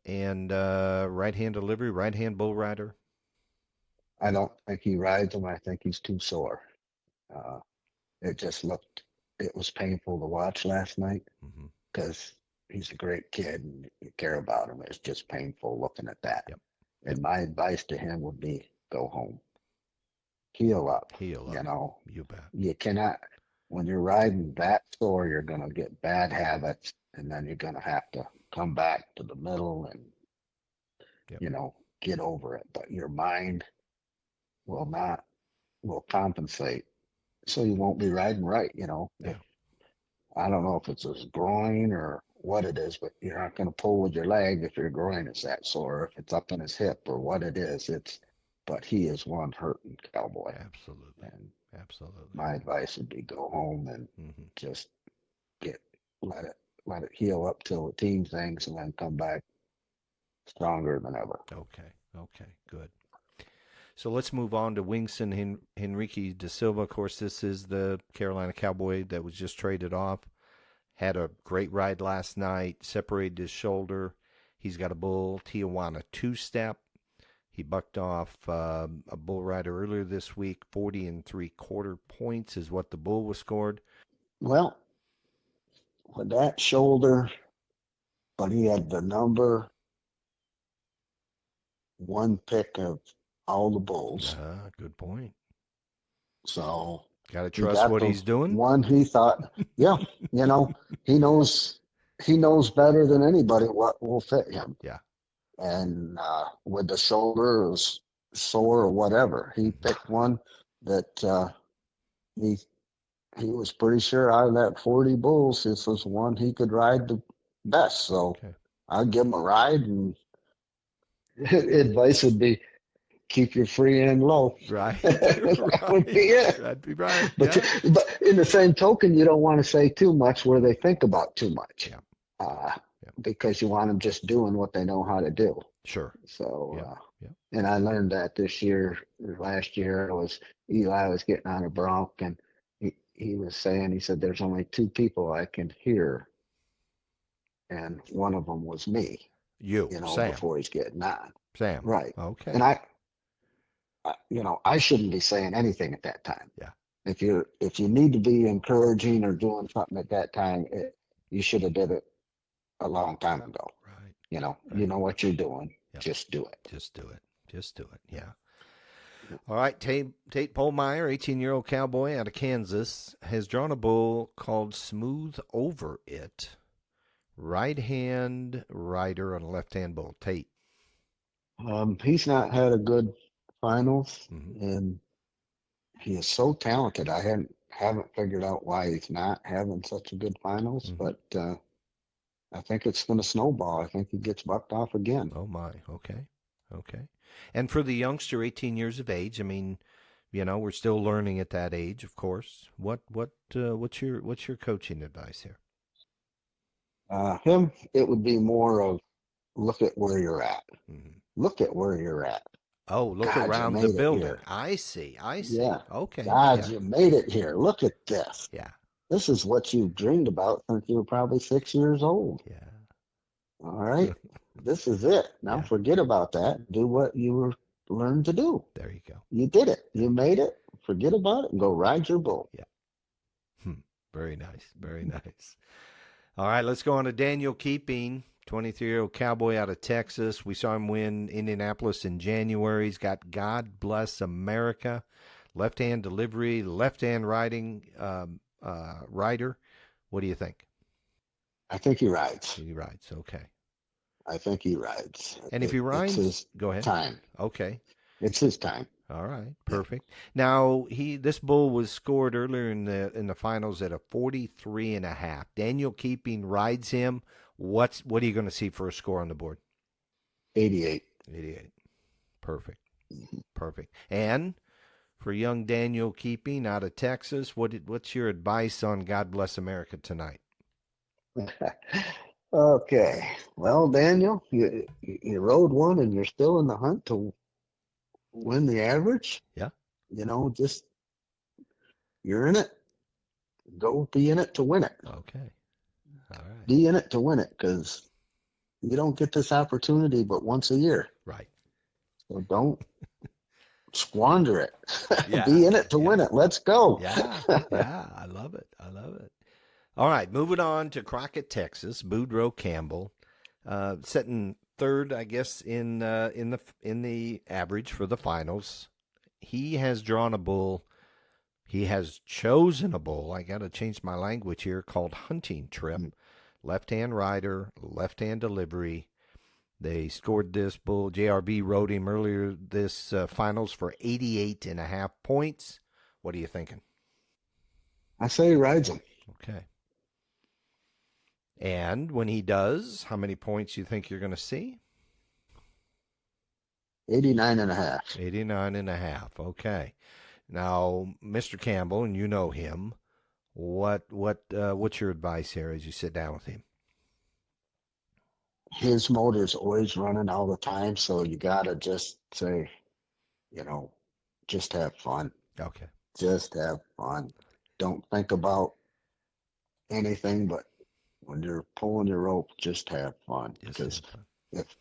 And right-hand delivery, right-hand bull rider. I don't think he rides him. I think he's too sore. It was painful to watch last night because he's a great kid and you care about him. It's just painful looking at that. Yep. And my advice to him would be go home. Heal up. Heal up. You know, You bet. you cannot, when you're riding that sore, you're going to get bad habits and then you're going to have to come back to the middle and, you know, get over it. But your mind will compensate. So you won't be riding right, you know. Yeah. I don't know if it's his groin or what it is, but you're not going to pull with your leg if your groin is that sore, if it's up in his hip or what it is. But he is one hurting cowboy. Absolutely. And Absolutely. my advice would be go home and just let it heal up till the team things and then come back stronger than ever. Okay. Okay. Good. So let's move on to Wingson Henrique da Silva. Of course, this is the Carolina Cowboy that was just traded off. Had a great ride last night, separated his shoulder. He's got a bull Tijuana two-step. He bucked off a bull rider earlier this week. 40 3/4 points is what the bull was scored. Well, with that shoulder, but he had the number one pick of all the bulls. Good point. So Got to he trust got what the he's doing. one he thought, yeah, he knows better than anybody what will fit him. Yeah. And with the shoulder, it was sore or whatever. He picked one that he was pretty sure out of that 40 bulls, this was one he could ride the best. So Okay. I'd give him a ride, and advice would be keep your free end low. Right. That would be it. That'd be right. But, Yeah. but in the same token, you don't want to say too much where they think about too much. Yeah. Because you want them just doing what they know how to do. Sure. So, Yeah. and I learned that this year. Last year, Eli was getting on a bronc, and he was saying, he said, "There's only two people I can hear, and one of them was me." Sam. Before he's getting on. Sam. Right. Okay. And I shouldn't be saying anything at that time. Yeah. If you need to be encouraging or doing something at that time, you should have did it a long time ago. Right. You know Right. what you're doing. Yep. Just do it. Just do it. Just do it. Yeah. All right. Tate Pohlmeyer, 18-year-old cowboy out of Kansas, has drawn a bull called Smooth Over It. Right hand rider on a left hand bull. Tate. He's not had a good finals, Mhm. and he is so talented. I haven't figured out why he's not having such a good finals, Mhm. but I think it's going to snowball. I think he gets bucked off again. Oh my. Okay. And for the youngster, 18 years of age, I mean, we're still learning at that age, of course. What's your coaching advice here? Him, it would be more of look at where you're at. Mm-hmm. Look at where you're at. Oh, look God, around you the made it building. here. I see. Yeah. Okay. God, Yeah. you made it here. Look at this. Yeah. This is what you dreamed about since you were probably 6 years old. Yeah. All right. This is it. Now Yeah. forget about that. Do what you were learned to do. There you go. You did it. You made it. Forget about it and go ride your bull. Yeah. Very nice. Very nice. All right, let's go on to Daniel Keeping, 23-year-old cowboy out of Texas. We saw him win Indianapolis in January. He's got God Bless America, left-hand delivery, left-hand riding rider. What do you think? I think he rides. He rides. Okay. I think he rides. And if he rides, it's his go ahead. time. Okay. It's his time. All right, perfect. Now this bull was scored earlier in the finals at a 43.5. Daniel Keeping rides him. What are you going to see for a score on the board? 88. 88. Perfect. Perfect. And for young Daniel Keeping out of Texas, what's your advice on God Bless America tonight? Okay. Well, Daniel, you rode one and you're still in the hunt to win the average. Yeah. Just you're in it. Go be in it to win it. Okay. All right. Be in it to win it, because you don't get this opportunity but once a year. Right. So don't squander it. Yeah. Be in it to win it. Let's go. Yeah. I love it. All right, moving on to Crockett, Texas. Boudreaux Campbell, sitting third, I guess, in the average for the finals. He has drawn a bull. He has chosen a bull. I got to change my language here. Called Hunting Trip. Left-hand rider, left-hand delivery. They scored this bull. JRB rode him earlier this finals for 88.5 points. What are you thinking? I say he rides him. Okay. And when he does, how many points you think you're going to see? 89.5. 89.5. Okay. Now, Mr. Campbell, and you know him. What's your advice here as you sit down with him? his motor's always running all the time. So you got to just say, just have fun. Okay. Just have fun. Don't think about anything, but when you're pulling your rope, just have fun. Just Because have fun.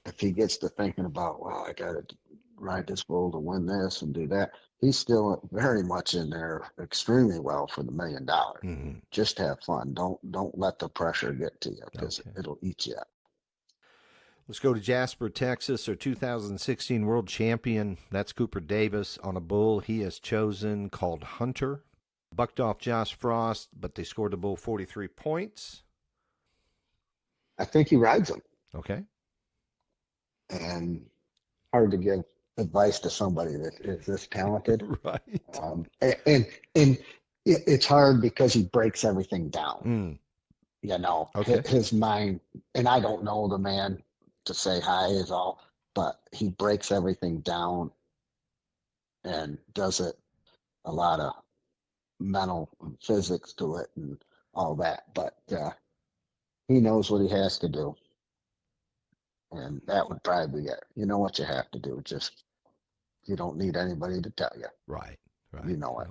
if he gets to thinking about, well, I got to ride this bull to win this and do that, he's still very much in there extremely well for the $1 million. Mm-hmm. Just have fun. Don't let the pressure get to you because Okay. it'll eat you up. Let's go to Jasper, Texas, our 2016 world champion. That's Cooper Davis on a bull he has chosen called Hunter. Bucked off Josh Frost, but they scored the bull 43 points. I think he rides them. Okay. And hard to give advice to somebody that is this talented. Right. And it's hard because he breaks everything down. Okay. His mind, and I don't know the man to say hi is all, but he breaks everything down and does it a lot of mental and physics to it and all that. But he knows what he has to do. And that would probably be it. You know what you have to do. Just, you don't need anybody to tell you. Right. You know it.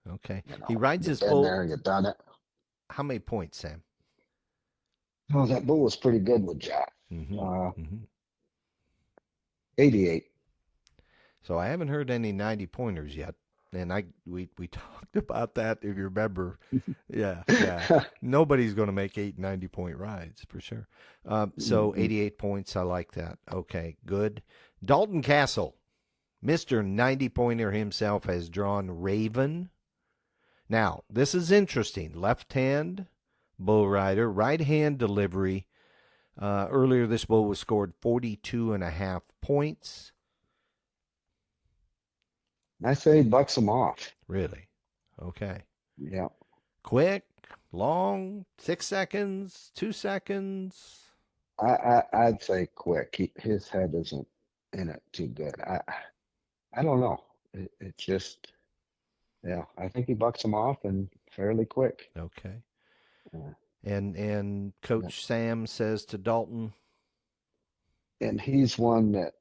Okay. You know, He rides you've his been bull. there, you've done it. How many points, Sam? Oh, that bull was pretty good with Josh. Mm-hmm. 88. So I haven't heard any 90 pointers yet. And we talked about that, if you remember. Yeah. Nobody's going to make 8 90-point rides for sure. So 88 points, I like that. Okay, good. Dalton Castle, Mr. 90-pointer himself, has drawn Raven. Now, this is interesting. Left hand bull rider, right hand delivery. Earlier, this bull was scored 42.5 points. I say bucks him off. Really? Okay. Yeah. Quick, long, 6 seconds, 2 seconds. I'd say quick. His head isn't in it too good. I don't know. It's just, yeah. I think he bucks him off and fairly quick. Okay. Yeah. And Coach Sam says to Dalton, and he's one that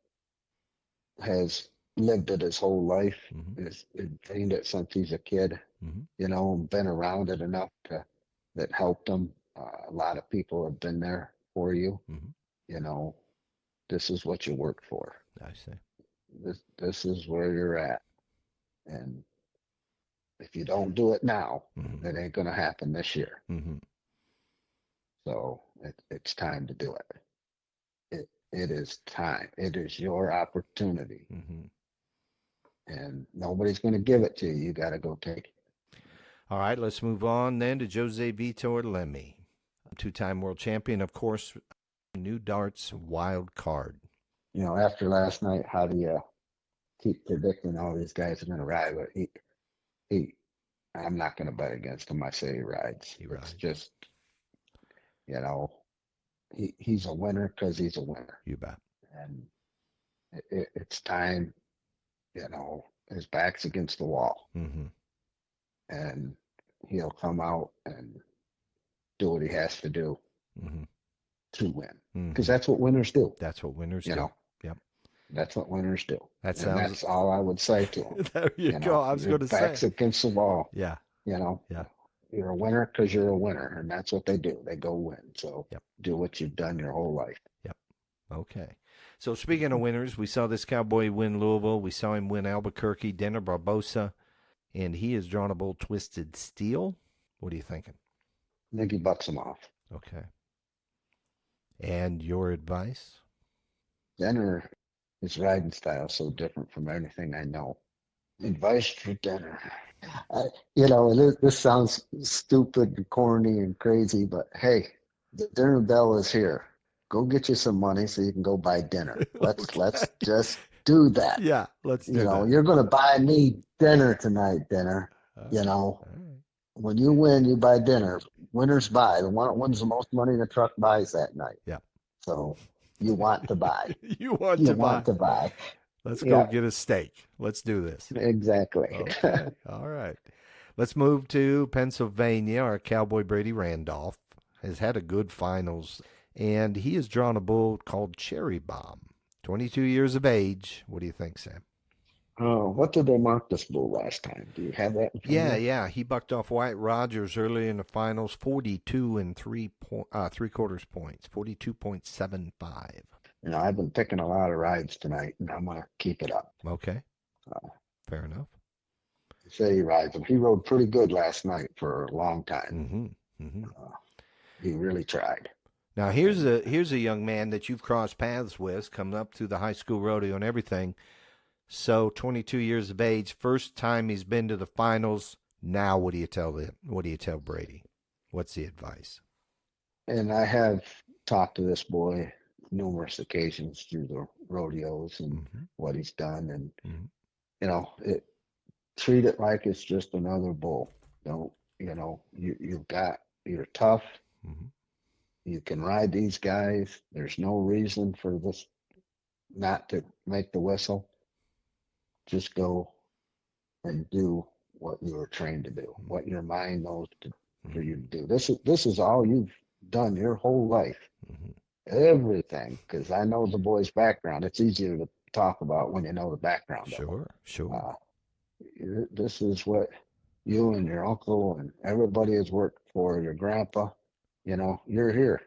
has lived it his whole life. Has trained it since he's a kid. Been around it enough that helped him. A lot of people have been there for you. This is what you work for. I see. This is where you're at. And if you don't do it now, it ain't going to happen this year. So it's time to do it. It is time. It is your opportunity. And nobody's going to give it to you. You got to go take it. All right, let's move on then to Jose Vitor Lemmy, two-time world champion, of course, New Darts wild card. After last night, how do you keep predicting all these guys are going to ride? But I'm not going to bet against him. I say he rides. It's just, he's a winner because he's a winner. You bet. And it's time. His back's against the wall. And he'll come out and do what he has to do to win. Because that's what winners do. That's what winners do. Yep. That's what winners do. That's all I would say to him. There you go. I was going to say. Back's against the wall. Yeah. Yeah. You're a winner because you're a winner. And that's what they do. They go win. So do what you've done your whole life. Yep. Okay. So speaking of winners, we saw this cowboy win Louisville. We saw him win Albuquerque, Denner Barbosa, and he has drawn a bull Twisted Steel. What are you thinking? I think he bucks him off. Okay. And your advice? Denner, his riding style is so different from anything I know. Advice for Denner. This sounds stupid and corny and crazy, but hey, the dinner bell is here. Go get you some money so you can go buy dinner. Let's just do that. Yeah, let's do that. You're going to buy me dinner tonight, Denner. When you win, you buy dinner. Winners buy. The one that wins the most money in the truck buys that night. Yeah. So you want to buy. You want to buy. Let's go get a steak. Let's do this. Exactly. Okay. All right. Let's move to Pennsylvania. Our cowboy Brady Randolph has had a good finals and he has drawn a bull called Cherry Bomb. 22 years of age. What do you think, Sam? Oh, what did they mark this bull last time? Do you have that in front of you? Yeah. He bucked off White Rogers early in the finals, 42 and three quarters points, 42.75. I've been picking a lot of rides tonight, and I'm going to keep it up. Okay, Uh, fair enough. Say he rides them. He rode pretty good last night for a long time. He really tried. Now here's a young man that you've crossed paths with, coming up through the high school rodeo and everything. So 22 years of age, first time he's been to the finals. Now what do you tell them? What do you tell Brady? What's the advice? And I have talked to this boy numerous occasions through the rodeos and what he's done, and treat it like it's just another bull. Don't you're tough. You can ride these guys. There's no reason for this not to make the whistle. Just go and do what you were trained to do, what your mind knows for you to do. This is all you've done your whole life. Everything, because I know the boy's background. It's easier to talk about when you know the background. Sure. This is what you and your uncle and everybody has worked for, your grandpa. You're here.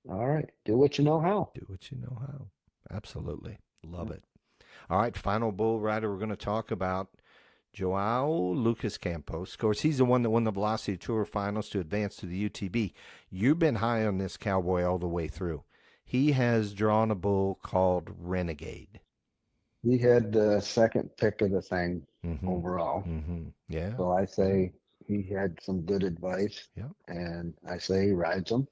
All right, do what you know how. Do what you know how. Absolutely. Love it. All right, final bull rider we're going to talk about, Joao Lucas Campos. Of course, he's the one that won the Velocity Tour finals to advance to the UTB. You've been high on this cowboy all the way through. He has drawn a bull called Renegade. He had the second pick of the thing overall. Yeah. So I say he had some good advice. Yep. And I say he rides them.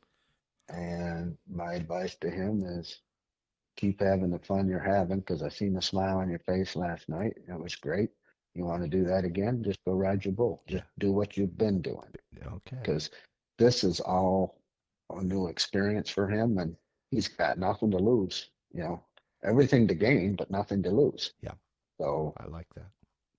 And my advice to him is keep having the fun you're having, because I seen the smile on your face last night. It was great. You want to do that again? Just go ride your bull. Just do what you've been doing. Okay. Because this is all a new experience for him, and he's got nothing to lose. Everything to gain, but nothing to lose. Yeah. So I like that.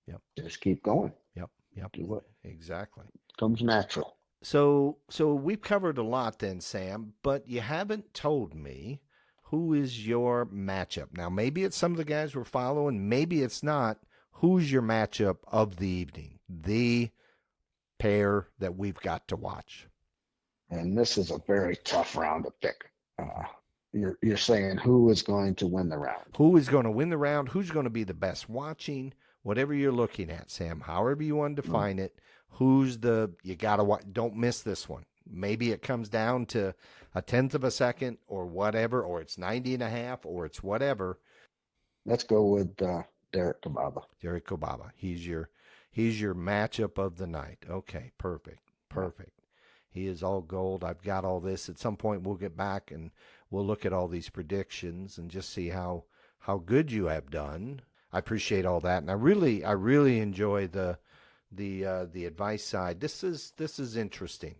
Yep. Just keep going. Yep. Do what exactly comes natural. So we've covered a lot then, Sam, but you haven't told me who is your matchup. Now, maybe it's some of the guys we're following, maybe it's not. Who's your matchup of the evening? The pair that we've got to watch. And this is a very tough round to pick. You're saying who is going to win the round? Who is going to win the round? Who's going to be the best watching? Whatever you're looking at, Sam, however you want to define it, who's you got to watch. Don't miss this one. Maybe it comes down to a tenth of a second or whatever, or it's 90 and a half, or it's whatever. Let's go with Derek Kobaba. Derek Kobaba. He's your matchup of the night. Okay, perfect. He is all gold. I've got all this. At some point we'll get back and we'll look at all these predictions and just see how good you have done. I appreciate all that, and I really enjoy the advice side. This is interesting.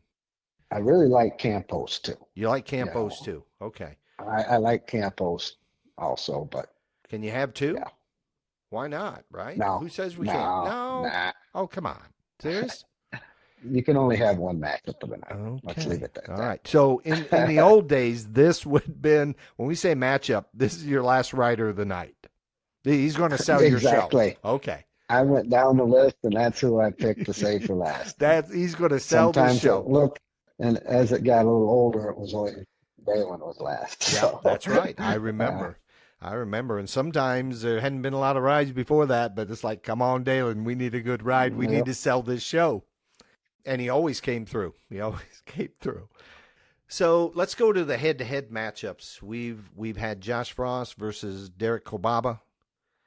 I really like Campos too. You like Campos too? Okay. I like Campos also, but can you have two? Yeah. Why not? Right? No. Who says we can't? No. Nah. Oh, come on. Serious? You can only have one matchup of the night. Okay. Let's leave it at that. All right. So in the old days, this would have been, when we say matchup, this is your last rider of the night. He's going to sell your show. Exactly. Okay. I went down the list, and that's who I picked to say for last. He's going to sell Sometimes the show. Look, and as it got a little older, it was always Balin was last. Yeah, So. that's right. I remember. And sometimes there hadn't been a lot of rides before that, but it's like, come on, Dalen, we need a good ride. We need to sell this show. And he always came through. So let's go to the head-to-head matchups. We've had Josh Frost versus Derek Kobaba,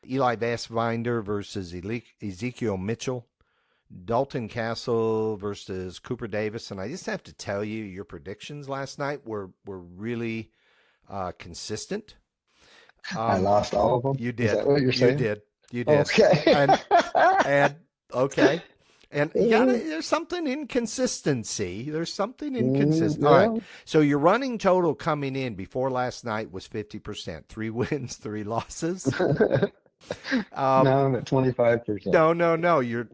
Eli Vassvinder versus Ezekiel Mitchell, Dalton Castle versus Cooper Davis. And I just have to tell you, your predictions last night were really consistent. I lost all of them. You did. Is that what you're saying? You did. Okay. and okay. And there's something inconsistency. All right. So your running total coming in before last night was 50%. 3 wins, 3 losses. Now I'm at 25%. No. You're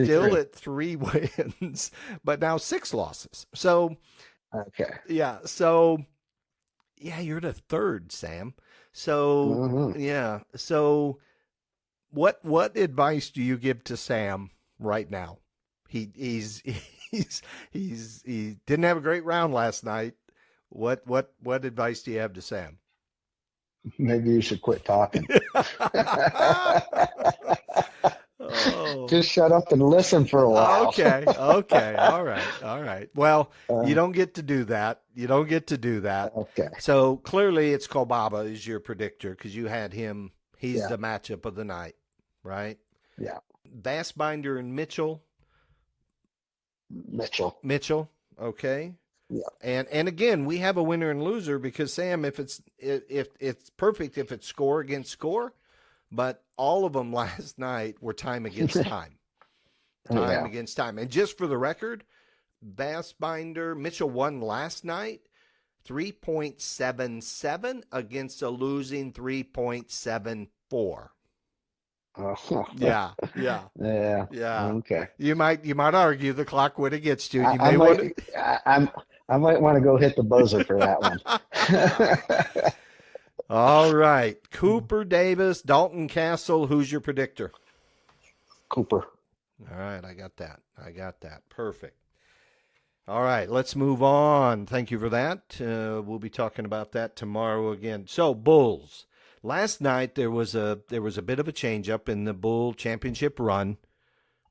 still at 3 wins, but now 6 losses. So okay. yeah. So Yeah, you're the third, Sam. So, Hmm. yeah. So, what advice do you give to Sam right now? He's he didn't have a great round last night. What advice do you have to Sam? Maybe you should quit talking. Oh, Just shut up and listen for a while. okay, okay, all right, all right. Well, you Uh, don't get to do that. You don't get to do that. okay. So clearly, it's Kobaba is your predictor because you had him. He's Yeah. the matchup of the night, right? Yeah. Bassbinder and Mitchell. Mitchell. Mitchell, okay. Yeah. And again, we have a winner and loser because Sam, if it's perfect if it's score against score, but all of them last night were time against time, time Yeah. against time. And just for the record, Bassbinder Mitchell won last night 3.77 against a losing 3.74. Oh. Yeah, yeah, Yeah. yeah. Okay. You might argue the clock went against you. You I may want might I might want to go hit the buzzer for that one. to. All right, Cooper Davis, Dalton Castle. Who's your predictor? Cooper. All right, I got that. I got that. Perfect. All right, let's move on. Thank you for that. We'll be talking about that tomorrow again. So, Bulls. Last night there was a bit of a change up in the Bull Championship run.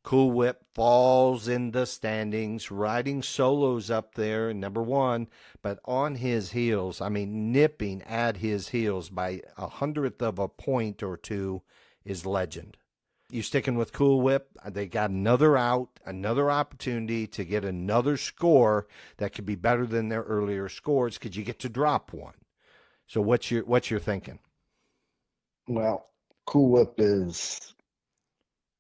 Cool Whip falls in the standings, riding solos up there, number one, but on his heels, I mean, nipping at his heels by 100th of a point or two is Legend. You sticking with Cool Whip? They got another out, another opportunity to get another score that could be better than their earlier scores because you get to drop one. So what's your thinking? Well, Cool Whip is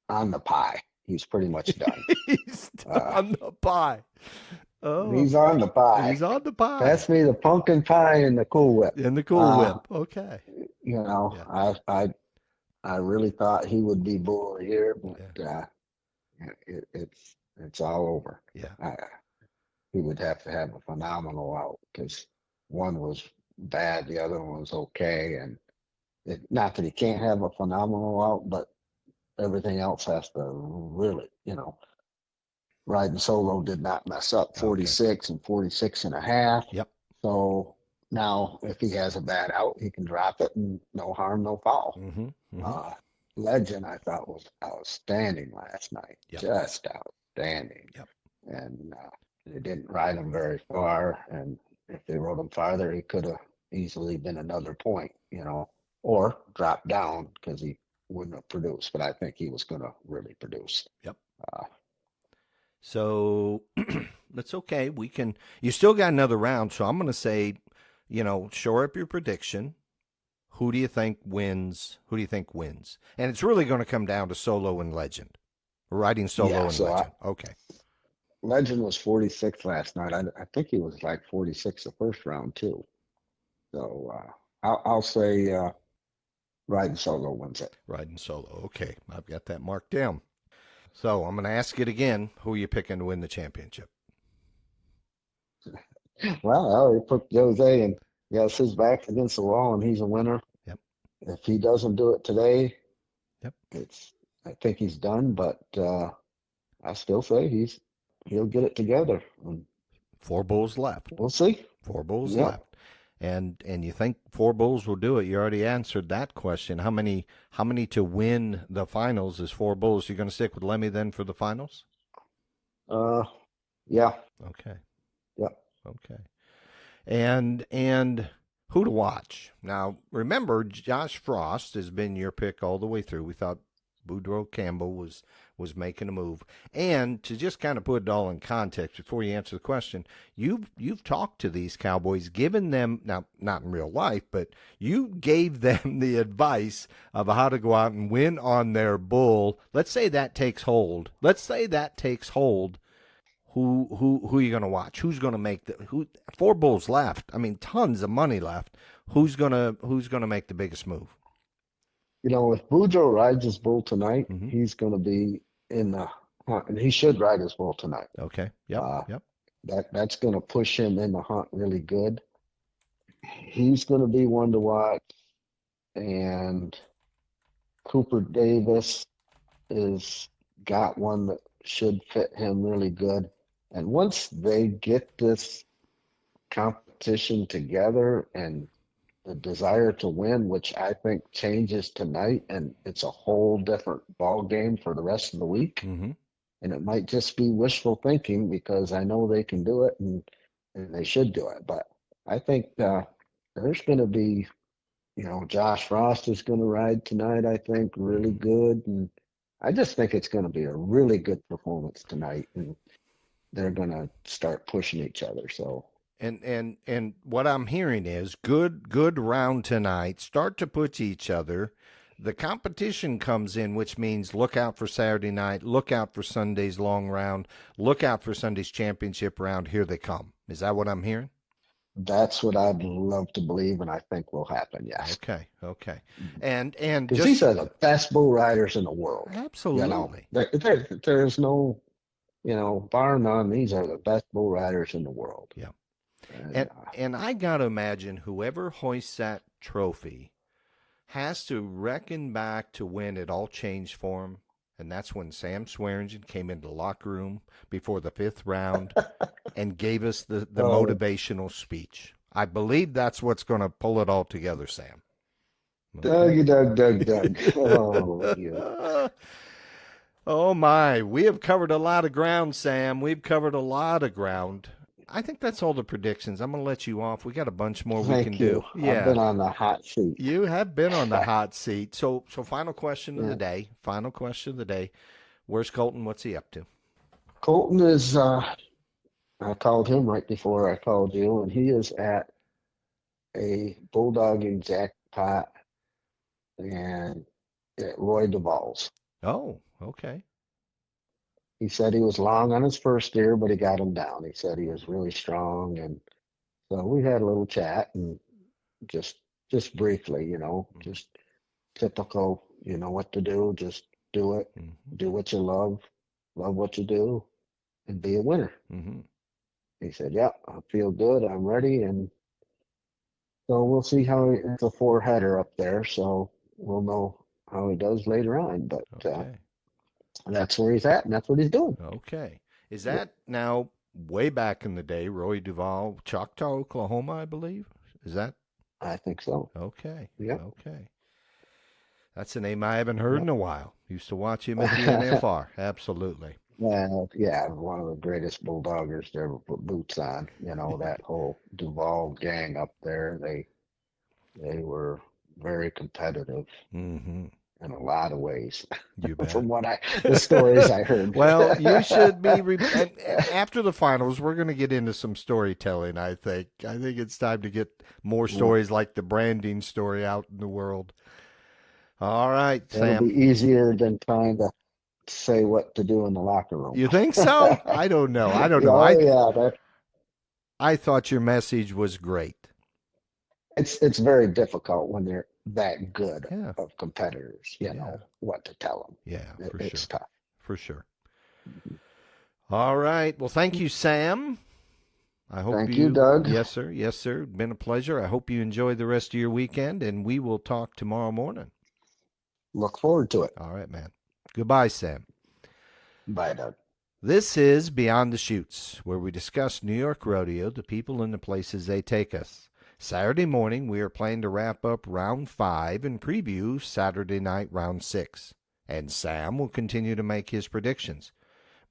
on the pie. He's pretty much done. He's Uh, on the pie. Oh, he's on the pie. he's on the pie. Pass me the pumpkin pie and the Cool Whip. In the Cool Uh, Whip. Okay. you know, Yeah. I really thought he would be bull here, Yeah. but it's all over. Yeah. He would have to have a phenomenal out because one was bad, the other one was okay, and not that he can't have a phenomenal out, but everything else has to really, riding solo did not mess up. Okay. 46 and 46 and a half. Yep. So now if he has a bad out, he can drop it and no harm, no foul. Mm-hmm. Mm-hmm. Legend, I thought, was outstanding last night. Yep. Just outstanding. Yep. And they didn't ride him very far. And if they rode him farther, he could have easily been another point, or dropped down because he wouldn't have produced. But I think he was going to really produce. Yep. Uh, So that's okay. You still got another round. So I'm going to say, shore up your prediction. Who do you think wins? Who do you think wins? And it's really going to come down to solo and legend. Riding solo Yeah, and so legend. Okay. Legend was 46 last night. I think he was like 46 the first round too. So I'll say riding solo wins it. Riding solo. Okay. I've got that marked down. So I'm going to ask it again. Who are you picking to win the championship? Well, I already put Jose, and yes, his back's against the wall, and he's a winner. Yep. If he doesn't do it today, Yep. I think he's done. But I still say he'll get it together. And 4 bulls left. we'll see. 4 bulls Yep. left. And you think 4 bulls will do it? You already answered that question. How many to win the finals is 4 bulls? You going to stick with Lemmy then for the finals? Yeah. Okay. Yep. Okay. And who to watch? Now, remember, Josh Frost has been your pick all the way through. We thought Boudreaux Campbell was making a move. And to just kind of put it all in context before you answer the question, you've talked to these Cowboys, given them, now not in real life, but you gave them the advice of how to go out and win on their bull. Let's say that takes hold. Who are you going to watch? Who's going to make 4 bulls left? I mean, tons of money left. Who's going to make the biggest move? If Boudreaux rides his bull tonight, Mhm. he's going to be in the hunt, and he should ride his bull tonight. Okay. Yep. Yep. That's going to push him in the hunt really good. he's going to be one to watch. And Cooper Davis is got one that should fit him really good. And once they get this competition together and the desire to win, which I think changes tonight, and it's a whole different ball game for the rest of the week. Mm-hmm. And it might just be wishful thinking because I know they can do it and they should do it. But I think there's going to be, Josh Frost is going to ride tonight, I think, really good. And I just think it's going to be a really good performance tonight. And they're going to start pushing each other. So. And what I'm hearing is good round tonight. Start to push each other. The competition comes in, which means look out for Saturday night, look out for Sunday's long round, look out for Sunday's championship round. Here they come. Is that what I'm hearing? That's what I'd love to believe, and I think will happen. Yes. Okay. And because just these are the best bull riders in the world. absolutely. There's no, bar none. These are the best bull riders in the world. Yeah. And I got to imagine whoever hoists that trophy has to reckon back to when it all changed for him. And that's when Sam Swearingen came into the locker room before the 5th round and gave us the motivational speech. I believe that's what's going to pull it all together, Sam. Okay. Doug. Oh, yeah. Oh, my. We have covered a lot of ground, Sam. We've covered a lot of ground. I think that's all the predictions. I'm going to let you off. We got a bunch more we can do. Yeah. I've been on the hot seat. You have been on the hot seat. So final question of the day. Final question of the day. Where's Colton? What's he up to? Colton is, I called him right before I called you, and he is at a bulldogging jackpot and at Roy Duvall's. Oh, okay. He said he was long on his first year, but he got him down. He said he was really strong, and so we had a little chat and just briefly, just typical, what to do, just do it, do what you love what you do, and be a winner. Mm-hmm. He said, "Yeah, I feel good. I'm ready." And so we'll see how it's a 4-header up there, so we'll know how he does later on. But okay. That's where he's at, and that's what he's doing. Okay. Is that now way back in the day, Roy Duvall, Choctaw, Oklahoma, I believe? Is that? I think so. Okay. Yeah. Okay. That's a name I haven't heard in a while. Used to watch him at the NFR. Absolutely. Well, yeah, one of the greatest bulldoggers to ever put boots on. That whole Duvall gang up there, they were very competitive. Mm-hmm. In a lot of ways, you bet. From the stories I heard. Well, you should be. After the finals, we're going to get into some storytelling. I think it's time to get more stories like the branding story out in the world. All right, Sam. It'll be easier than trying to say what to do in the locker room. You think so? I don't know. I thought your message was great. It's very difficult when they're that good of competitors, what to tell them. Yeah, it's tough. For sure. All right. Well, thank you, Sam. Thank you, Doug. Yes, sir. Yes, sir. Been a pleasure. I hope you enjoy the rest of your weekend, and we will talk tomorrow morning. Look forward to it. All right, man. Goodbye, Sam. Bye, Doug. This is Beyond the Chutes, where we discuss New York Rodeo, the people and the places they take us. Saturday morning, we are planning to wrap up round 5 and preview Saturday night round 6. And Sam will continue to make his predictions.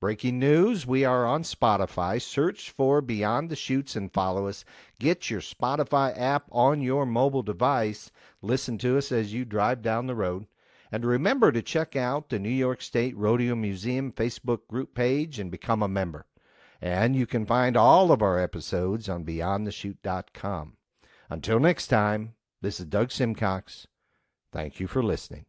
Breaking news, we are on Spotify. Search for Beyond the Chutes and follow us. Get your Spotify app on your mobile device. Listen to us as you drive down the road. And remember to check out the New York State Rodeo Museum Facebook group page and become a member. And you can find all of our episodes on BeyondTheChute.com. Until next time, this is Doug Simcox. Thank you for listening.